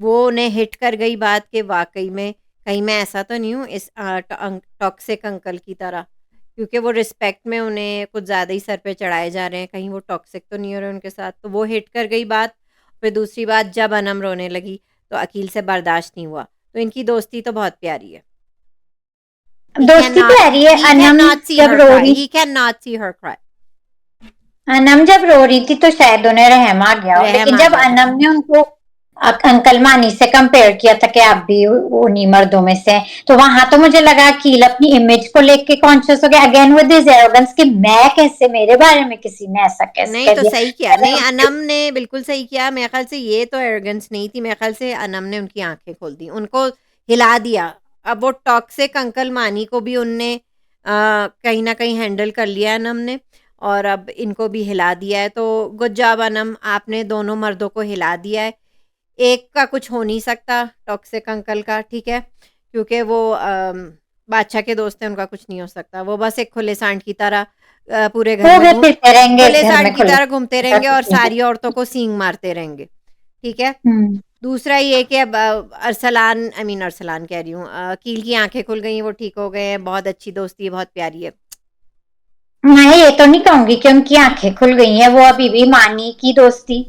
वो उन्हें हिट कर गई बात कि वाकई में कहीं मैं ऐसा तो नहीं हूँ इस टॉक्सिक अंकल की तरह, क्योंकि वो रिस्पेक्ट में उन्हें कुछ ज़्यादा ही सर पे चढ़ाए जा रहे हैं, कहीं वो टॉक्सिक तो नहीं हो रहे उनके साथ। तो वो हिट कर गई बात। फिर दूसरी बात, जब अनम रोने लगी तो अकील से बर्दाश्त नहीं हुआ। तो इनकी दोस्ती तो बहुत प्यारी है। दोस्ती प्यारी है। अनम जब रो रही, He cannot see her cry. Anam जब रो रही थी तो शायद उन्हें रहम आ गया हो, रहम लेकिन आ जब गया था। अनम ने उनको अंकल मानी से कंपेयर किया था कि आप भी उन्हीं मर्दों में से हैं, तो वहां तो मुझे लगा अकील अपनी इमेज को लेके कॉन्शियस हो गया अगेन विद दिस एरोगेंस कि मैं कैसे, मेरे बारे में किसी ने ऐसा कैसे नहीं कह तो दिया। सही किया, नहीं अनम ने बिल्कुल सही किया। मेरे ख्याल से ये तो एरोगेंस नहीं थी, मेरे ख्याल से अनम ने उनकी आंखें खोल दी, उनको हिला दिया। अब वो टॉक्सिक अंकल मानी को भी उनने कहीं ना कहीं हैंडल कर लिया अनम ने, और अब इनको भी हिला दिया है। तो गुड जॉब अनम, आपने दोनों मर्दों को हिला दिया है। एक का कुछ हो नहीं सकता टॉक्सिक अंकल का, ठीक है, क्योंकि वो बादशाह के दोस्त हैं, उनका कुछ नहीं हो सकता। वो बस एक खुले सांड की तरह पूरे घर में फिरते रहेंगे इस खुले घर सांड में, की खुले तरह घूमते रहेंगे और सारी औरतों को सींग मारते रहेंगे, ठीक है। दूसरा ये कि अब अरसलान कह रही हूँ, अकील की आंखें खुल गई, वो ठीक हो गए हैं, बहुत अच्छी दोस्ती है, बहुत प्यारी है। मैं ये तो नहीं कहूंगी कि उनकी आंखें खुल गई हैं, वो अभी भी मानी की दोस्ती,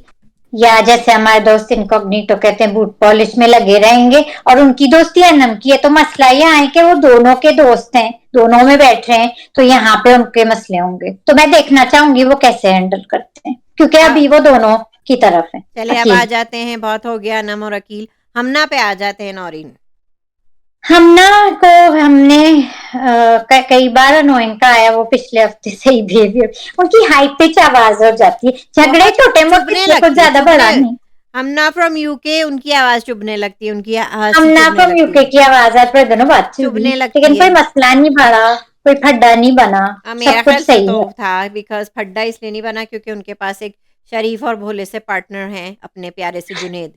या जैसे हमारे दोस्त इनकॉग्निटो कहते हैं बूट पॉलिश में लगे रहेंगे, और उनकी दोस्ती अनम की है। तो मसला ये है कि वो दोनों के दोस्त हैं, दोनों में बैठ रहे हैं, तो यहाँ पे उनके मसले होंगे। तो मैं देखना चाहूंगी वो कैसे हैंडल करते हैं, क्योंकि अभी वो दोनों की तरफ है। चले अब आ जाते हैं, बहुत हो गया अनम और अकील, हमना पे आ जाते हैं। नौरीन, हमना को हमने कई बार अनोइंग का आया, वो पिछले हफ्ते से ही बिहेवियर, उनकी हाई पिच आवाज हो जाती है, झगड़े छोटे मोटे कुछ ज्यादा बड़ा नहीं। हमना फ्रॉम यूके, उनकी आवाज चुभने लगती है, उनकी हमना फ्रॉम यूके की आवाज आज पर दोनों बात चुभने लगती लेकिन है। कोई मसला नहीं बड़ा, कोई फड्डा नहीं बना, मेरा सब कुछ ख्याल से सही तो है। था, बिकॉज फड्डा इसलिए नहीं बना क्योंकि उनके पास एक शरीफ और भोले से पार्टनर हैं, अपने प्यारे से जुनेद।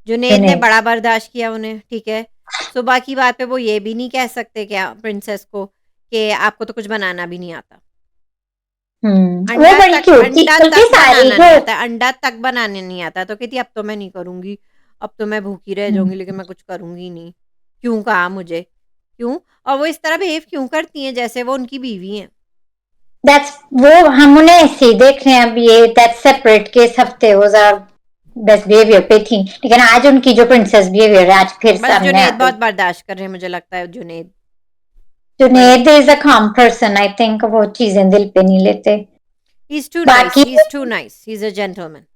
जुनेद ने बड़ा बर्दाश्त किया उन्हें, ठीक है। सुबह की बात पे वो ये भी नहीं कह सकते क्या प्रिंसेस को कि आपको तो कुछ बनाना भी नहीं आता। वो बड़ी क्यूट थी, बल्कि सारी जो अंडा तक बनाने नहीं आता, तो कहती अब तो मैं नहीं करूंगी, अब तो मैं भूखी रह जाऊंगी, लेकिन मैं कुछ करूंगी नहीं। क्यों कहा मुझे, क्यों? और वो इस तरह बिहेव क्यों करती हैं जैसे वो उनकी बीवी हैं? वो हम उन्हें ऐसे ही देख रहे हैं। अब ये दैट्स सेपरेट केस, हफ्ते वो बेस्ट बिहेवियर पे थी, लेकिन आज उनकी जो प्रिंसेस बिहेवियर है आज फिर बस सामने जुनेद बहुत बर्दाश्त कर रहे हैं, मुझे लगता है। जुनेद इज अ काम पर्सन, आई थिंक वो चीजें दिल पे नहीं लेते। He's too nice. He's too nice. He's a gentleman.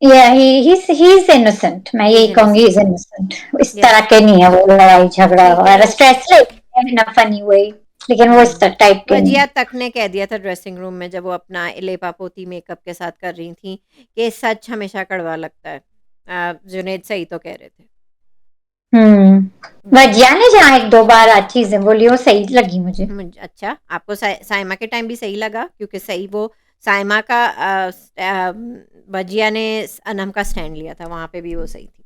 Yeah, he's innocent. मैं यही कहूंगी, he's innocent. इस तरह के नहीं है वो, लड़ाई झगड़ा वगैरह स्ट्रेस लेते हैं इन अ फनी वे, लेकिन वो इस टाइप के नहीं। वजिया तक ने कह दिया था ड्रेसिंग रूम में, जब वो अपना लेपा पोती मेकअप के साथ कर रही थी, कि सच हमेशा कड़वा लगता है। जुनेद सही तो कह रहे थे। वजिया ने जहाँ एक दो बार अच्छी चीजें बोली वो सही लगी मुझे। अच्छा, आपको साइमा के टाइम भी सही लगा? क्योंकि सही वो साइमा का वजिया ने अनम का स्टैंड लिया था, वहां पे भी वो सही थी।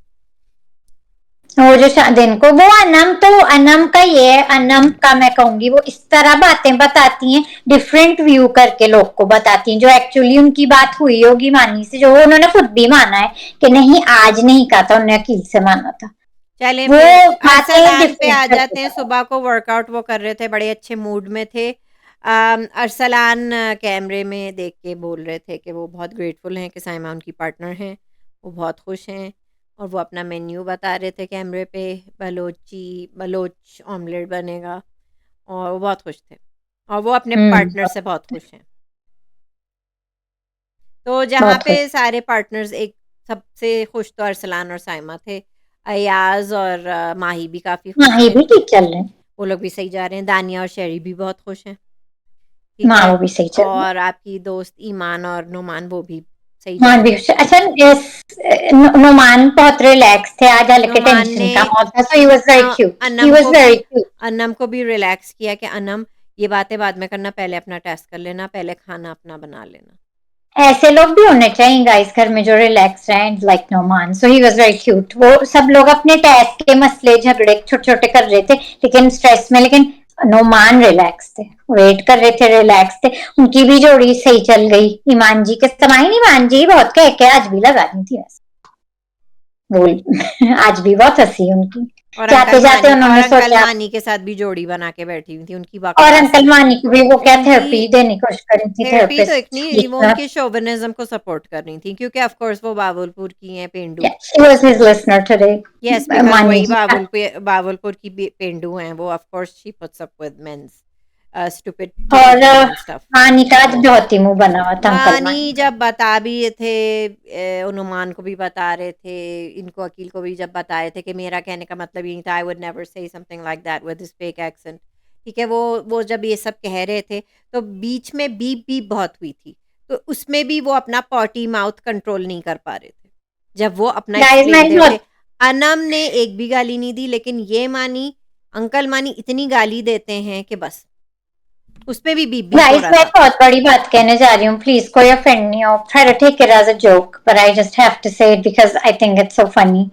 वो जो दिन को वो अनम का ये है, अनम का मैं कहूंगी वो इस तरह बातें बताती हैं, डिफरेंट व्यू करके लोग को बताती हैं, जो एक्चुअली उनकी बात हुई होगी मानी से, जो उन्होंने खुद भी माना है कि नहीं आज नहीं कहा था, उन्होंने अकील से माना था। चले वो फिर बातें अरसलान पे आ डिफरेंट जाते हैं। सुबह को वर्कआउट वो कर रहे थे, बड़े अच्छे मूड में थे। अरसलान कैमरे में देख के बोल रहे थे कि वो बहुत ग्रेटफुल हैं कि साइमा उनकी पार्टनर हैं, वो बहुत खुश हैं, और वो अपना मेन्यू बता रहे थे कैमरे पे, बलोच ऑमलेट बनेगा, और वो बहुत खुश थे, और वो अपने पार्टनर से बहुत खुश हैं। तो जहाँ बहुत पे खुश। सारे पार्टनर्स एक सबसे खुश तो अरसलान और साइमा थे, अयाज और माही भी काफ़ी खुश हाँ ये थे, भी ठीक चल रहे हैं, वो लोग भी सही जा रहे हैं। दानिया और शेरी भी बहुत खुश हैं, ठीक हाँ है। वो भी सही चल रहे हैं। और आपकी दोस्त ईमान और नुमान वो भी सही जा नुमान रहे भी हैं। खुश है। अच्छा नुमान बहुत रिलैक्स थे आज, हालांकि नुमान टेंशन ने का बहुत था, so he was very cute, he Anam was को वेरी भी क्यूट। अनम को भी रिलैक्स किया कि अनम ये बातें बाद में करना, पहले अपना टेस्ट कर लेना, पहले खाना अपना बना लेना। ऐसे लोग भी होने चाहिए गाइस घर में जो रिलैक्स रहे, like Noman, so he was very cute. वो सब लोग अपने टैक्स के मसले झगड़े छोटे छोटे कर रहे थे लेकिन स्ट्रेस में, लेकिन नोमान रिलैक्स थे, वेट कर रहे थे, रिलैक्स थे। उनकी भी जोड़ी सही चल गई, ईमान जी के समाई, ईमान जी बहुत कह के आज भी लगा दी थी वैसे बोल आज भी बहुत हंसी उनकी, और जाते जाते उन्होंने अंकल सोचा। मानी के साथ भी जोड़ी बना के बैठी हुई थी, उनकी और बकवास। अंकल मानी को भी वो क्या उनकी थेरेपी देने की कोशिश करी थी, थेरेपी तो एक थेरेपिस्ट। नहीं, वो उनके शोविनिज्म को सपोर्ट कर रही थी, क्योंकि ऑफ कोर्स वो बावलपुर की हैं, पेंडू। Yeah, she was his listener today. यस, बिकॉज मानी वही जी का बावलपुर की पेंडू हैं वो, of course she puts up with men's stupid और टिपिकल मेन स्टफ। मानी का आज तो बहुत ही मुंह बना हुआ था अंकल मानी मानी का। जब बता भी रहे थे, अनुमान को भी बता रहे थे, इनको अकील को भी जब बता रहे थे कि मेरा कहने का मतलब ये नहीं था, I would never say something like that with his fake accent, ठीक है। वो जब ये सब कह रहे थे तो बीच में बीप बीप बहुत हुई थी, तो उसमें भी वो अपना पॉटी माउथ कंट्रोल नहीं कर पा रहे थे जब वो अपना गाइस एक्सप्लेन मैंने दे रहे थे। बहुत अनम ने एक भी गाली नहीं दी, लेकिन ये मानी, अंकल मानी इतनी गाली देते हैं कि बस, उसमें भी बीप बीप हो गाइस रहा मैं था। बहुत बड़ी बात कहने जा रही हूँ, प्लीज कोई ऑफेंड नहीं हो, try to take it as a joke but I just have to say it because I think it's so funny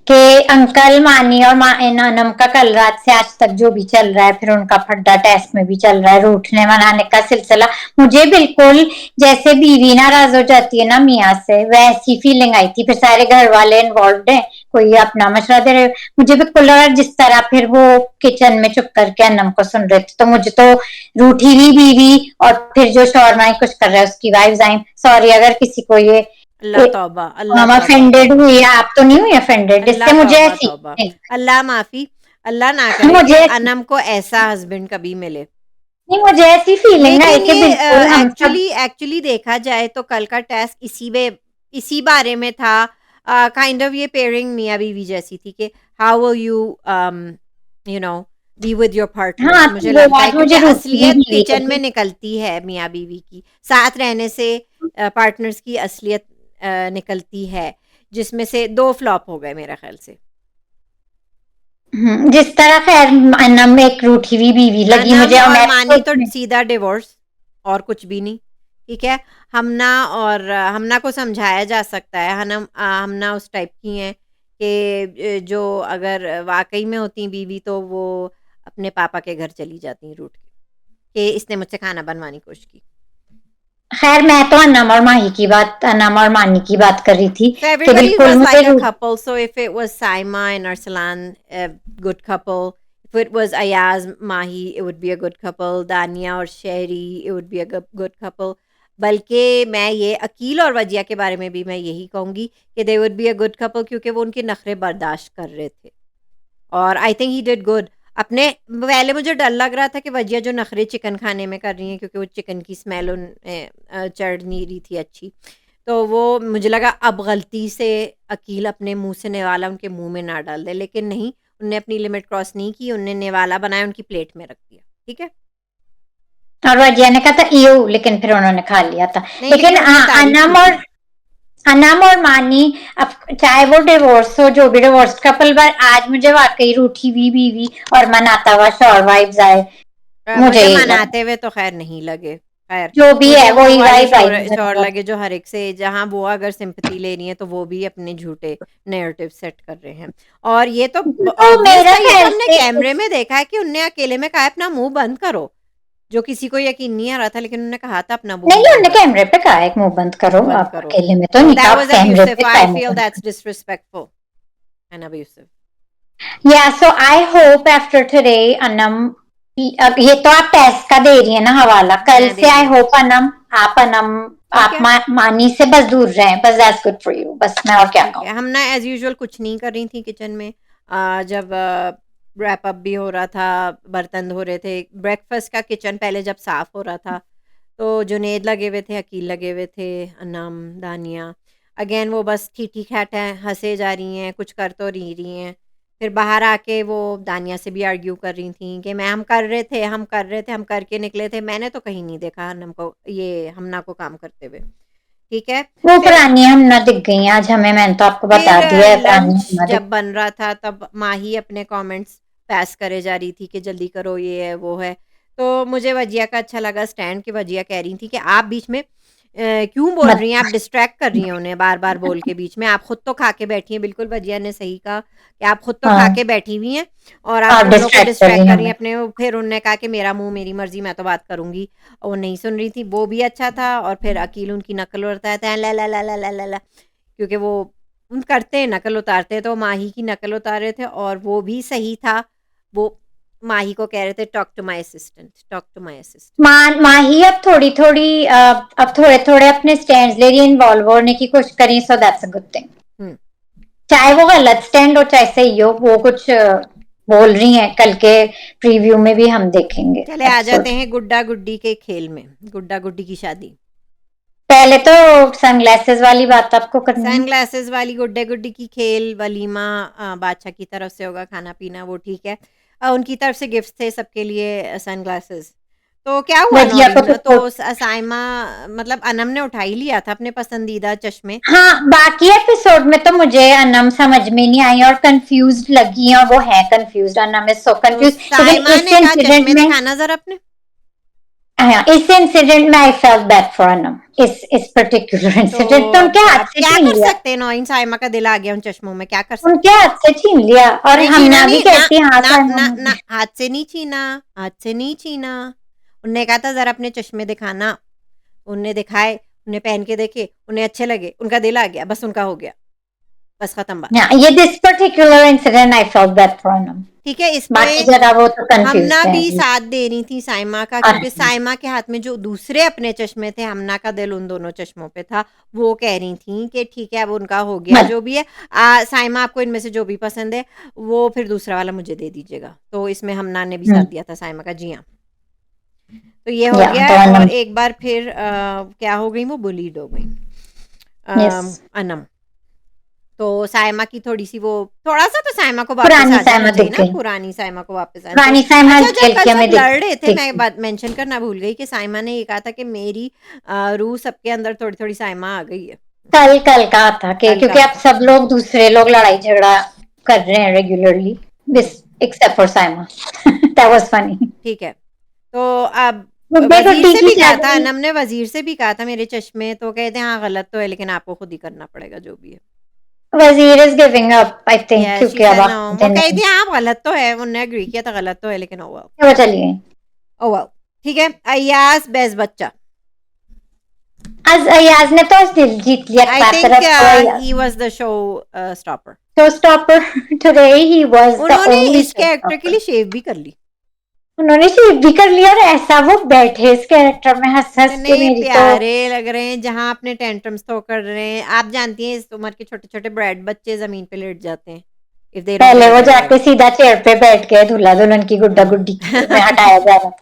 कि अंकल मानी और नानम का कल रात से आज तक जो भी चल रहा है, फिर उनका फड्डा टेस्ट में भी चल रहा है, रूठने मनाने का सिलसिला, मुझे बिल्कुल जैसे बीवी नाराज हो जाती है ना मियाँ से, वैसी फीलिंग आई थी। फिर सारे घर वाले इन्वॉल्व हैं, कोई अपना मशवरा दे रहे, मुझे बिल्कुल लगा जिस तरह फिर वो किचन में चुप करके अनम को सुन रहे थे, तो मुझे तो रूठी हुई बीवी और फिर जो शौरमा कुछ कर रहा है उसकी वाइफ आई, सॉरी अगर किसी को ये अल्लाह तौबा, अल्लाह हम तौबा, अफेंडेड हुई, आप तो नहीं हुई अफेंडेड, अल्लाह इससे मुझे तौबा ऐसी तौबा, अल्लाह माफ़ी, अल्लाह ना करे कि मुझे अनम को ऐसा हस्बैंड कभी मिले। नहीं, मुझे ऐसी फीलिंग आई लेकिन कि ये बिल्कुल हम सब एक्चुअली देखा जाए तो कल का टेस्ट इसी बारे में था, काइंड ऑफ ये पेयरिंग मियाँ बीवी जैसी थी कि how will you you know be with your partners. हाँ मुझे वो लगता है बात क्योंकि मुझे रूठी हुई असलियत बीवी किचन में लगी। निकलती है मियाँ बीवी की, साथ रहने से पार्टनर्स की असलियत निकलती है, जिसमें से 2 फ्लॉप हो गए मेरे ख्याल से। जिस तरह खैर अनम में एक रूठी हुई बीवी लगी अनम मुझे, और और मैं मानी तो सीधा डिवोर्स, और कुछ भी नहीं, ठीक है। हमना को समझाया जा सकता है, हमना उस टाइप की हैं कि जो अगर वाकई में होती बीवी तो वो अपने पापा के घर चली जाती रूठ के कि इसने मुझसे खाना बनवाने की कोशिश की। खैर मैं तो अनम और माही की बात, अनम और मानी की बात कर रही थी So कि everybody बिल्कुल was मुझे like a couple. So if it was Saima and Arsalan, a good couple. If it was Ayaz, Mahi, it would be a good couple. Dania और Sherry, it would be a good couple. बल्कि मैं ये अकील और वजिया के बारे में भी मैं यही कहूँगी कि they would be a good couple, क्योंकि वो उनके नखरे बर्दाश्त कर रहे थे, और I think he did good. अपने पहले मुझे डर लग रहा था कि वजिया जो नखरे चिकन खाने में कर रही हैं, क्योंकि वो चिकन की स्मेल चढ़ नहीं रही थी अच्छी, तो वो मुझे लगा अब गलती से अकील अपने मुंह से नेवाला उनके मुंह में ना डाल दे, लेकिन नहीं, उनने अपनी लिमिट क्रॉस नहीं की, उनने नेवाला बनाया उनकी प्लेट में रख दिया, ठीक है। और वजिया ने कहा था ईयू, लेकिन फिर उन्होंने खा लिया था। नहीं, लेकिन उनने तारीफ की थी। अनम और मानी, अब चाहे वो डिवोर्स हो, जो भी डिवोर्स कपल, पर आज मुझे वाकई रूठी हुई बीवी और मनाता हुआ शौहर वाइब्स आए, मुझे मुझे यही लगा। मनाते हुए तो खैर नहीं लगे। खैर जो भी मुझे है वो वही वाली वाइब आई श्योर लगे जो हर एक से, जहाँ वो अगर सिंपैथी ले रही है तो वो भी अपने झूठे नैरेटिव सेट कर रहे हैं। और ये तो तो ऑब्वियस मेरा था, ये तो ख्याल हमने से कैमरे में देखा है कि उनने अकेले में कहा है अपना मुंह बंद करो, जो किसी को यकीन नहीं आ रहा था, लेकिन उन्होंने कहा था अपना मुंह नहीं, बंद उन्होंने रखो, कैमरे पे कहा है कि मुंह बंद करो, मुंह बंद आप करो। अकेले में तो तो नहीं कहा, दैट आप वाज कैमरे अब्यूसिव, पे आई कहा मुंह फील बंद दैट्स डिसरिस्पेक्टफुल एंड अब्यूसिव। या so I hope after today Anam, अब ये तो आप टेस्ट का दे रही है ना हवाला, कल मैं दे से रही आई हूँ, होप अनम ठीक आप है मानी से बस दूर रहें, बस दैट्स गुड फॉर यू, बस मैं और क्या ठीक कहूँ। है। हम ना एज़ यूजुअल कुछ नहीं कर रही थी किचन में, जब रैप अप भी हो रहा था, बर्तन धो रहे थे, ब्रेकफास्ट का किचन पहले जब साफ़ हो रहा था, तो जुनैद लगे हुए थे, अकील लगे हुए थे, अनम, दानिया, अगेन वो बस ठीक-ठीक हैं, हँसे जा रही हैं, कुछ कर तो नहीं रही हैं। फिर बाहर आके वो दानिया से भी आर्ग्यू कर रही थी कि मैं हम कर रहे थे, हम कर रहे थे, हम करके निकले थे, मैंने तो कहीं नहीं देखा अनम को, ये हमना को काम करते हुए। ठीक है? वो फिर पुरानी हमना दिख गई आज हमें, मैंने तो आपको बता फिर दिया है, पुरानी लंच हमना दिख। जब बन रहा था तब माही अपने कमेंट्स पास करे जा रही थी कि जल्दी करो, ये है वो है। तो मुझे वजिया का अच्छा लगा स्टैंड, कि वजिया कह रही थी कि आप बीच में क्यों बोल मत रही हैं, आप डिस्ट्रैक्ट कर रही हैं उन्हें बार बार बोल के बीच में, आप खुद तो खा के बैठी हैं। बिल्कुल वजिया ने सही कहा कि आप खुद तो खा हाँ, के बैठी हुई हैं और आप आप उन लोग को डिस्ट्रैक्ट कर डिस्ट्रैक्ट रही कर रही हमें। हैं अपने। फिर उन्होंने कहा कि मेरा मुंह मेरी मर्जी, मैं तो बात करूंगी, और वो नहीं सुन रही थी, वो भी अच्छा था। और फिर अकील उनकी नकल उतारता है, ला ला ला ला ला ला ला, क्योंकि वो करते हैं नकल उतारते हैं, तो माही की नकल उतार रहे थे और वो भी सही था। वो माही को कह रहे थे talk to my assistant, talk to my assistant. Mahi अब थोड़ी थोड़ी अब थोड़े थोड़े अपने स्टैंड ले रही है, इन्वॉल्व होने की कोशिश करी, so that's a good thing. Hmm चाहे वो गलत स्टैंड हो चाहे सही हो, वो कुछ बोल रही हैं, कल के प्रीव्यू में भी हम देखेंगे चले आ एपिसोड। जाते हैं गुड्डा गुड्डी के खेल में, गुड्डा गुड्डी की शादी। पहले तो सनग्लासेस वाली बात आपको करनी है। सनग्लासेस वाली गुड्डे गुड्डी की खेल वलीमा, बादशाह की तरफ से होगा खाना पीना, वो ठीक है। उनकी तरफ से गिफ्ट थे सबके लिए सनग्लासेस। तो क्या हुआ वजिया को नौरीन, तो तो साइमा, मतलब अनम ने उठा ही लिया था अपने पसंदीदा चश्मे। हाँ, बाकी एपिसोड में तो मुझे अनम समझ में नहीं आई और कंफ्यूज लगी, और वो है कंफ्यूज, अनम इज सो तो कंफ्यूज, लेकिन साइमा इस ने कहा इंसिडेंट चश्मे में, दिखाना जरा अपने। हाँ, इस इंसिडेंट में I felt bad for Anam, इस पर्टिकुलर तो इंसिडेंट तो उनके हाथ अब से क्या छीन कर लिया, सकते हैं नौरीन, साइमा का दिल आ गया उन चश्मों में, क्या कर उनके सकते हैं। हाथ से छीन लिया, और नहीं हम छीना, ना भी नहीं ना, कहती हाँ ना साइमा ना ने ना, हाथ से नहीं छीना, हाथ से नहीं छीना। उनने कहा था जरा अपने चश्मे दिखाना, उनने दिखाए, उन्हें पहन के देखे, उन्हें अच्छे लगे, उनका दिल आ गया, बस उनका हो गया, बस खत्म बात। हाँ, ये this particular incident I felt bad for Anam, ठीक है, इस पे बाकी जगह वो तो हमना कंफ्यूज है। भी साथ दे रही थी साइमा का, क्योंकि अच्छा, साइमा के हाथ में जो दूसरे अपने चश्मे थे, हमना का दिल उन दोनों चश्मों पे था। वो कह रही थी कि ठीक है अब उनका हो गया मत जो भी है, साइमा आपको इनमें से जो भी पसंद है वो फिर दूसरा वाला मुझे दे दीजिएगा। तो इसमें हमना ने भी साथ दिया था साइमा का, जी हाँ। तो ये हो या गया तो है, और अनम, एक बार फिर क्या हो गई, वो बुलीड हो गई यस, अनम। तो साइमा की थोड़ी-सी वो, थोड़ा-सा तो साइमा को वापस पुरानी आ जाना साइमा चाहिए दिख ना, गई, पुरानी साइमा को वापस आना चाहिए। पुरानी साइमा अच्छा, जब जेल कल की सब हमें लड़ रहे थे, दिख मैं गई। बात मेंशन करना भूल गई कि साइमा ने ये कहा था कि मेरी रूह सबके अंदर थोड़ी-थोड़ी साइमा आ गई है। कल कल कहा था कि कल क्योंकि कहा अब था। सब लोग दूसरे लोग लड़ाई झगड़ा कर रहे हैं regularly, hmm, this except for Saima, that was funny. ठीक है। तो अब गुड्डे वज़ीर गुड्डी से की भी कहा था, शादी, अनम ने वज़ीर से भी कहा था मेरे चश्मे, तो कहते हैं हाँ, गलत तो है लेकिन आपको खुद ही करना पड़ेगा जो भी है। वजीर is giving up I think, yes, she क्योंकि अब सेड नो, आप वो कही नहीं, थी हाँ, गलत तो है, उन्होंने एग्री किया था गलत तो है, लेकिन ओह वाओ, वो चलिए। Oh wow. ठीक है, अय्याज़ बेस्ट बच्चा। आज अयाज ने तो आज दिल जीत लिया, I clap think up for he Ayaz, was the show stopper. Show stopper today, he was the उन्होंने ओनली इस शो कैरेक्टर के स्टॉपर। लिए शेव भी कर ली। उन्होंने शेव भी कर लिया, और ऐसा वो बैठे इस कैरेक्टर में हंस हंस इतने के, मेरी तो प्यारे लग रहे हैं, जहाँ अपने टेंट्रम्स थ्रो कर रहे हैं। आप जानती हैं इस उम्र के छोटे-छोटे ब्राइट बच्चे ज़मीन पे लेट जाते हैं, इफ दे डोंट पहले गेट अ वो ड्राइवर। जाके सीधा चेयर पे बैठ गए, दूल्हा दुल्हन की गुड्डा हुँ। गुड्डी में हटाया जा रहा था।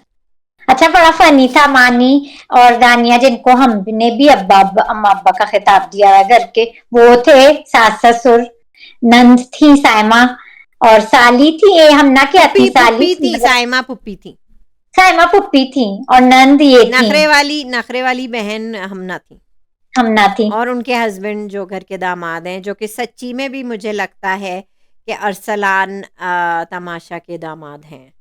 अच्छा, बड़ा फनी था, मानी और दानिया जिनको हमने भी अब्बा अम्मा अब्बा का खिताब दिया है घर के, वो थे सास ससुर, नंद थी साइमा, और साली थी, ए हमना क्या थी, पुप्पी साली पुप्पी थी थी, मतलब, साइमा पुप्पी थी। साइमा पुप्पी थी, और नंद ये थी, नखरे वाली बहन हमना थी। हमना थी। और उनके हस्बैंड जो घर के दामाद हैं, जो कि सच्ची में भी मुझे लगता है कि अरसलान तमाशा के दामाद हैं।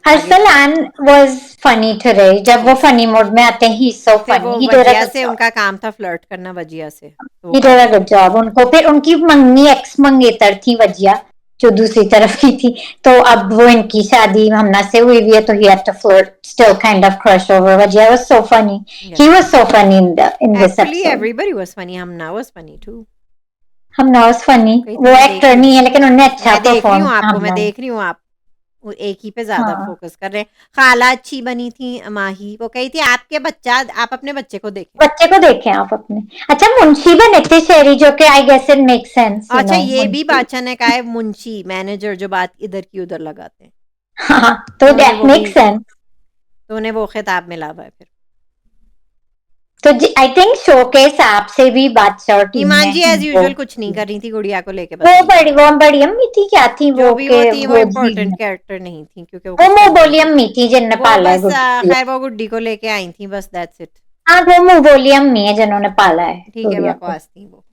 Arsalan was funny today. जब वो funny mode में आते हैं, he's so फिर funny. वो He did a Wajiha good से job. उनका काम था फ्लर्ट करना वजिया से, तो वो He did कर a रहे good job. उनको फिर उनकी मंगनी एक्स मंगेतर थी वजिया, जो दूसरी तरफ की थी, तो अब वो इनकी शादी हमना से हुई हुई है, तो he had to flirt, still kind of crush over Vajia. Was so funny. Yeah. He was so funny in this Actually, episode. everybody was funny. Hamna was funny too. Hamna was funny. कहीं तो वो मैं देख एक्टर रही नहीं हूँ, है, लेकिन उन्होंने अच्छा मैं देख रही परफॉर्म हूँ किया आपको, मैं हमना ने। देख रही हूँ आप वो एक ही पे ज्यादा हाँ फोकस कर रहे हैं। खाला अच्छी बनी थी माही, वो कही थी आपके बच्चा, आप अपने बच्चे को देखें। बच्चे को देखें आप अपने। अच्छा मुंशी बने थे शेरी, जो कि I guess it make sense, you अच्छा नो ये भी मुंशी। बादशाह ने कहा है मुंशी मैनेजर, जो बात इधर की उधर लगाते हैं, हाँ तो तो उन्हें दैट वो मेक भी, सेंस। तो उन्हें वो खिताब मिला हुआ है फिर। तो आई थिंक शो के हिसाब से भी बादशाह और टीम ईमान ने जी एज इनको यूजुअल कुछ नहीं कर रही थी गुड़िया को लेके, वो बस बड़ी वो बड़ी अम्मी थी, क्या थी जो वो भी के वो थी वो वो इम्पोर्टेंट कैरेक्टर नहीं थी, क्योंकि वो वो कुछ मुंह कर नहीं बोली थी। अम्मी थी जिनने वो पाला है बस गुड्डी। खैर वो गुड्डी को लेके आई थी बस, दैट्स इट। हाँ वो मुंह बोली अम्मी है जिन्होंने पाला है ठीक है, गुड़िया को। बकवास थी वो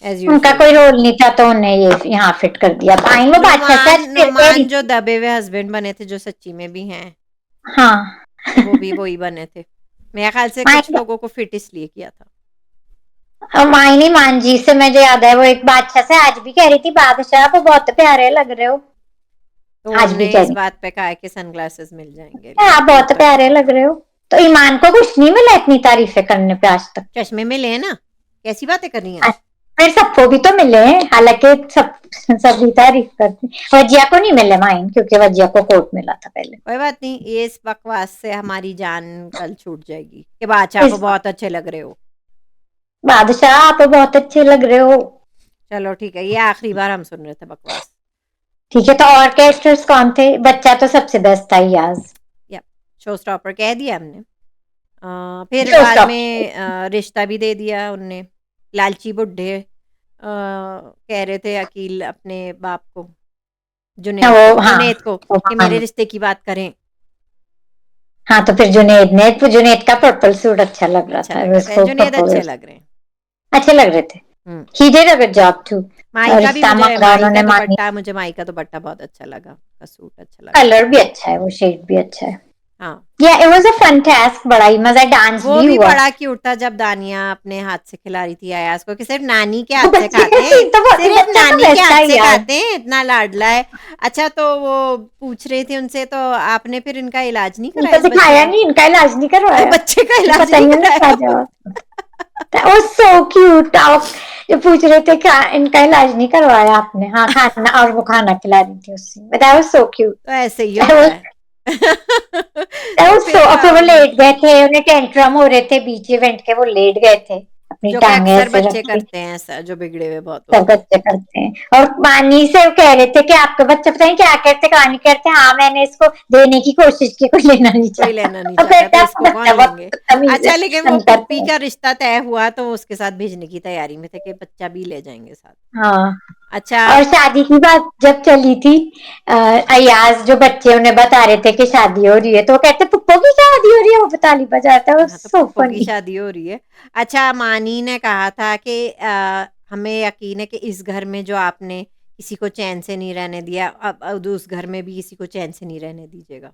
एज उनका यूजुअल। कोई रोल नहीं था, तो उन्हें ये यहाँ फिट कर दिया। भाई वो बादशाह से नुमान आज फिर कह रही नुमान जो थी। दबे हुए हस्बैंड बने थे, जो सच्ची में भी हैं, हाँ तो वो भी वही बने थे मेरे ख्याल से। कुछ लोगों को फिट इसलिए किया था। मायनी मान जी से मुझे याद है, वो एक बादशाह से आज भी कह रही थी, बादशाह आप बहुत प्यारे लग रहे हो। तो आज भी हमने कह इस रही बात पे कहा कि सनग्लासेस मिल जाएंगे, है, आप बहुत प्यारे लग रहे हो। तो ईमान को कुछ नहीं मिला इतनी तारीफें करने पे आज तक। चश्मे मिले हैं ना, कैसी बातें कर रही हैं। फिर सबको भी तो मिले हैं, हालांकि सब सभी तारीफ करते हैं। वजिया को नहीं मिले माइन, क्योंकि वजिया को कोट मिला था पहले। कोई बात नहीं, ये इस बकवास से हमारी जान कल छूट जाएगी कि बादशाह को बहुत अच्छे लग रहे हो। बादशाह आप बहुत अच्छे लग रहे हो। चलो ठीक है, ये आखिरी बार हम सुन रहे थे बकवास। ठीक है, तो और कैरेक्टर्स कौन थे? बच्चा तो सबसे बेस्ट था याज। या शो स्टॉपर कह दिया हमने। फिर Show बाद stopper। में रिश्ता भी दे दिया उनने। लालची बुड्ढे कह रहे थे अकील अपने बाप को, जुनेद वो को, हाँ जुनेद को वो कि मेरे रिश्ते की बात करें। हाँ तो फिर जुनेद का पर्पल सूट अच्छा लग रहा अच्छा था। लग रहा था, जुनेद अच्छे लग रहे हैं। अच्छे लग रहे थे। He did a good job too. माई का भी रिश्ता मुझे, मांगा माई उन्होंने का मानी। दुपट्टा, मुझे माई का दुपट्टा बहुत अच्छा लगा, का सूट अच्छा लगा। कलर भी अच्छा है, वो शेड भी अच्छा है। हाँ या it was a fun task, बड़ा ही मजा, डांस वो भी भी हुआ। बड़ा क्यूट था जब दानिया अपने हाथ से खिला रही थी अयाज को, कि सिर्फ नानी के वो हाथ से बच्चे खाते का हैं, सीन तो बहुत, सिर्फ बच्चा तो नानी के बेस्ट हाथ है से यार। खाते हैं, इतना लाडला है। अच्छा तो वो पूछ रही थी उनसे, तो आपने फिर इनका इलाज नहीं कराया उनको इस बच्चे दिखाया का? नहीं, इनका इलाज नहीं करवाया। बच्चे का इलाज पता नहीं नहीं उन्होंने क्या कराया। जवाब। That was so cute। आप जो पूछ रहे थे क्या इनका इलाज नहीं करवाया आपने? हाँ खाना, और वो खाना खिला रही थी उससे। But that was so cute। तो ऐसे ही That होता was, है। that तो was so, और फिर वो लेट गए थे, उन्हें टेंट्रम हो रहे थे बीच इवेंट के, वो लेट गए थे अपनी जो कि टांगे अक्सर ऐसे बच्चे रख के। करते हैं ऐसा, जो बिगड़े हुए बहुत सब होते हैं। बच्चे करते हैं। और मानी से वो कह रहे थे कि आपके बच्चे पता नहीं क्या कहते, कहानी कहते हैं, हाँ मैंने इसको देने की कोशिश की, कोई लेना नहीं कोई चाहता। लेना नहीं और चाहता, कहते तो हैं इसको आपका कौन बच्चा बहुत लेंगे। तमीज अच्छा लेकिन वो तंग करता पुप्पी है। का रिश्ता तय हुआ तो उसके साथ भेजने की तैयारी में थे कि बच्चा भी ले जाएंगे साथ। हाँ अच्छा और शादी की बात जब चली थी, अयाज जो बच्चे उन्हें बता रहे थे कि शादी हो रही है, तो वो कहते पुप्पो की शादी हो रही है, वो ताली बजाता है, वो हाँ, तो सो पुप्पो की फनी। शादी हो रही है। अच्छा मानी ने कहा था कि हमें यकीन है कि इस घर में जो आपने किसी को चैन से नहीं रहने दिया, अब उस घर में भी किसी को चैन से नहीं रहने दीजिएगा।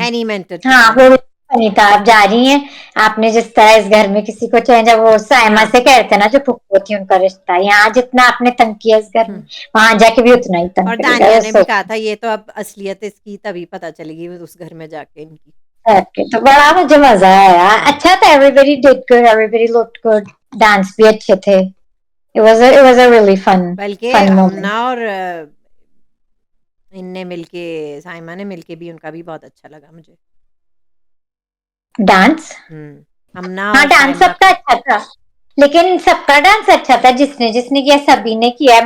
एनी मेंटर हाँ वो फनी था। आप जा रही हैं, आपने जिस तरह इस घर में किसी को चेंज, वो साइमा हाँ। से कहते ना जो पुप्पो थी उनका रिश्ता, यहाँ जितना आपने तंग किया इस घर में, वहां जाके भी उतना ही तंग और करेगा। दानिया वो ने भी सोच कहा था ये तो अब असलियत इसकी तभी पता चलेगी उस घर में जाके इनकी। के तो बड़ा मुझे मजा आया। अच्छा था, everybody did good, everybody looked good, dance भी अच्छे थे। it was a really बल्कि fun moment। हमना और इनने मिलके, साइमा ने मिलके भी, उनका भी बहुत अच्छा लगा मुझे डांस। हमना हाँ और डांस साइमा सबका का। अच्छा था, लेकिन सबका डांस अच्छा था, जिसने जिसने किया, सभी ने किया है।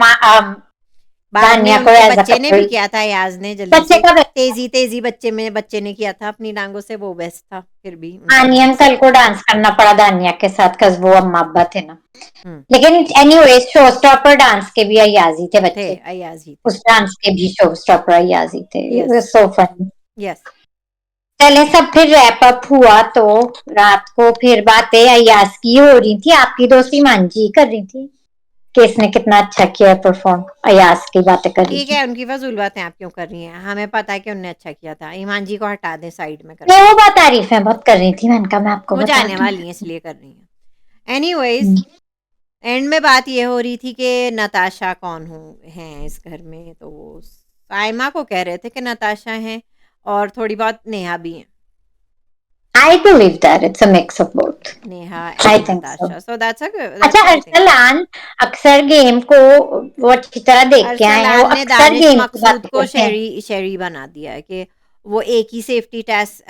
बाद में दानिया को उनके एज अ बच्चे ने भी कपल, किया था, याज ने जल्दी बच्चे से का तेजी तेजी बच्चे ने किया था अपनी टांगों से, वो बेस्ट था फिर भी उनका आनी डांस। अंकल को डांस करना पड़ा दानिया के साथ, कस वो अम्मा अब्बा थे ना। हम्म, लेकिन एनीवे शो स्टॉपर डांस के भी अयाजी थे थे बच्चे, अयाज ही थे। उस डांस के भी शो स्टॉपर अयाजी थे। Yes so funny. यस। चले सब फिर रैप अप हुआ, तो रात को फिर बातें अयाज की हो रही थी, आपकी दोस्त ईमान जी कर रही थी। कि इसने कितना अच्छा किया परफॉर्म। अयाज की बातें कर रही ठीक थी। है, उनकी फजूल बातें आप क्यों कर रही हैं? हमें पता है कि उनने अच्छा किया था। ईमान जी को हटा दें साइड में कर, मैं वो बात तारीफें बहुत कर रही थी, मैंने कहा मैं आपको वो बता जाने दूं। वाली हैं इसलिए कर रही हैं। एनीवेज, एंड में बात ये हो रही थी कि नताशा कौन हैं इस घर में, तो वो साइमा को कह रहे थे कि नताशा हैं और थोड़ी बहुत नेहा भी हैं। I believe that it's a mix of both. Neha I and think so. Natasha, so that's अच्छा, अ गुड थिंग। अरसलान अक्सर गेम को वो अच्छी तरह देख के आए हैं, वो अरसलान ने अक्सर दानिश गेम की मकसूद बातें को करते हैं। शहरी बना दिया है कि वो एक ही सेफ्टी टेस्ट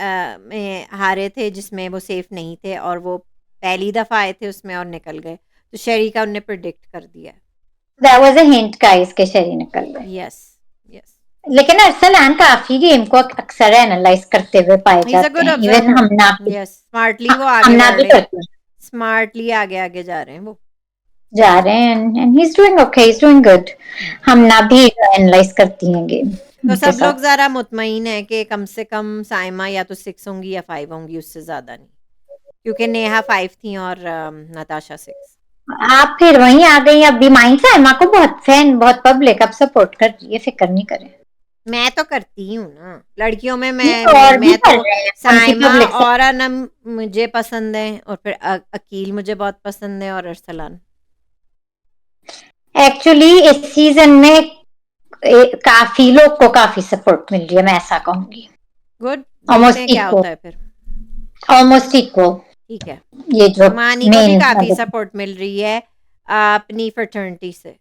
में हारे थे जिसमें वो सेफ नहीं थे, और वो पहली दफ़ा आए थे उसमें और निकल गए, तो शहरी का उनने प्रिडिक्ट कर दिया। That was a hint guys के शरीर निकल गए। यस यस, लेकिन अरसलान काफी गेम को अक्सर एनालाइज करते हुए पाए ही इज अ जाते गुड हैं, इवन ऑब्जर्वर। हमना भी। यस, स्मार्टली वो आगे हमना बढ़ भी रहे हैं, करते हैं, स्मार्टली आगे आगे जा रहे हैं वो। जा रहे हैं, and he's doing okay, he's doing good. हमना भी एनालाइज करती हैं गेम तो उनके सब लोग साथ। ज़रा मुतमईन है कि कम से कम साइमा या तो 6 होंगी या 5 होंगी, उससे ज़्यादा नहीं, क्योंकि नेहा 5 थी और नताशा 6। आप फिर वहीं आ गई। अभी माइन साइमा को बहुत फैन, बहुत पब्लिक अब सपोर्ट कर रही है, फिकर नहीं करें। मैं तो करती हूँ ना लड़कियों में, नहीं, और भी मैं कर तो रहे हैं उनकी साइमा पब्लिक से। और अनम मुझे पसंद है, और फिर अकील मुझे बहुत पसंद है, और अरसलान। एक्चुअली इस सीजन में काफी लोग को काफी सपोर्ट मिल रही है, मैं ऐसा कहूंगी। गुड, देखते हैं ऑलमोस्ट क्या इक्वल, होता है फिर। Almost equal. ठीक है, ये जो मानी को भी मेन काफ़ी सपोर्ट मिल रही है अपनी फ्रेटर्निटी से,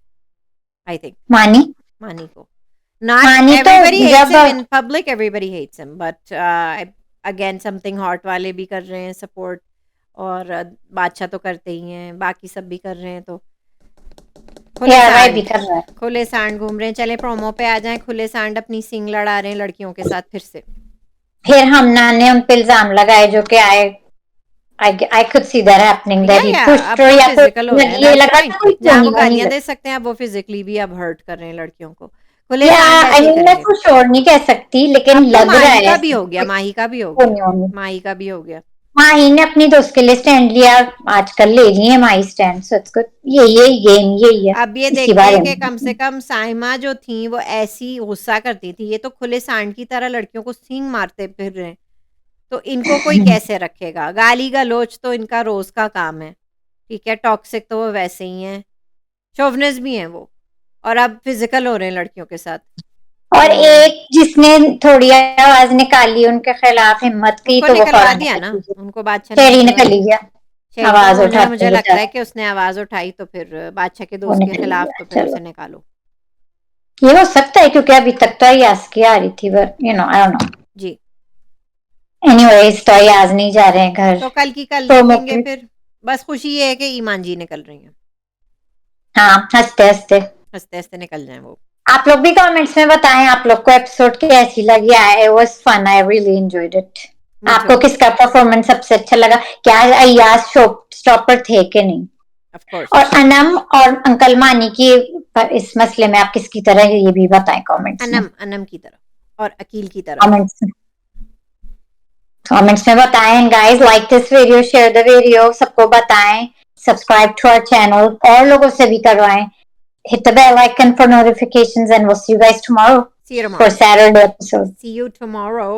आई थिंक। मानी मानी को, नॉट मानी तो एवरीबडी हेट्स जब him in public, everybody hates him, but again something hot वाले भी कर रहे हैं सपोर्ट, और बादशाह तो करते ही हैं, बाकी सब भी कर रहे हैं, तो खुले यार भी सांड, कर रहा है। खुले सांड घूम रहे हैं। चले प्रोमो पे आ जाएं, खुले सांड अपनी सींग लड़ा रहे हैं लड़कियों के साथ फिर से। फिर हमना ने उन पे इल्जाम लगाए जो कि I could see that happening, that he या pushed अब her, वो या फिजिकल हो रहे हैं, ये दैट्स लगा फाइन। था कोई जहाँ वो खूनी होनी गालियां दे लगी। सकते हैं, अब वो फिजिकली भी अब हर्ट कर रहे हैं लड़कियों को। खुले या सांड आई ऐसे ही मीन मैं करेंगे। कुछ और नहीं कह सकती, लेकिन अब तो लग रहा माही है का भी ऐसे हो गया, कुछ माही का भी हो होनी गया, होनी। माही का भी हो गया। माही ने अपनी दोस्त के लिए स्टैंड लिया, आजकल ले रही है माही स्टैंड, सो इट्स गुड। यही गेम यही है, अब ये इसी देखते बारे हैं कि कम से में। कम साइमा जो थी वो ऐसी गुस्सा करती थी, ये तो खुले सांड की तरह लड़कियों को सींग मारते फिर रहे हैं, तो इनको कोई कैसे रखेगा? गाली गलोच तो इनका रोज का काम है, ठीक है, टॉक्सिक तो वो वैसे ही हैं, शोवनिस्ट भी हैं वो, और अब फिजिकल हो रहे हैं लड़कियों के साथ। और तो एक जिसने थोड़ी आवाज निकाली उनके खिलाफ, हिम्मत की, उसको तो वो निकलवा फौरन दिया निकल ना, गई। उनको बादशाह ने शेरी निकलवा निकल दिया। गया, शहरी तो आवाज मुझे उठाते लगता है बेचारा, कि उसने आवाज उठाई, तो फिर बादशाह के वो दोस्त के निकल खिलाफ, गया। तो फिर चलो, उसे निकालो। ये हो सकता है क्योंकि अभी तक तो अयाज की आ रही थी, बट आई डोंट नो। जी, एनीवेज, तो अयाज नहीं जा रहे हैं घर। तो कल की कल प्रोमो देखेंगे पे, फिर। बस खुशी ये है कि ईमान जी निकल रही हैं, हाँ, हंसते हंसते। हंसते हंसते निकल जाएं वो। आप लोग भी कमेंट्स में बताएं आप लोग को एपिसोड कैसी लगी। I was fun, I really enjoyed it. Me too, आपको किसका परफॉर्मेंस सबसे अच्छा लगा? क्या अय्याज शो स्टॉपर थे कि नहीं? Of course. और अनम और अंकल मानी की इस मसले में आप किसकी तरह है, ये भी बताएं कमेंट्स में। अनम की तरफ और अकील की तरफ। कमेंट्स कमेंट्स में बताएं guys. Like this video, share the video, सबको बताएं, सब्सक्राइब टू आवर चैनल, और लोगों से भी करवाएं। Hit the bell icon for notifications, and we'll see you guys tomorrow See you for tomorrow. Saturday episode. See you tomorrow.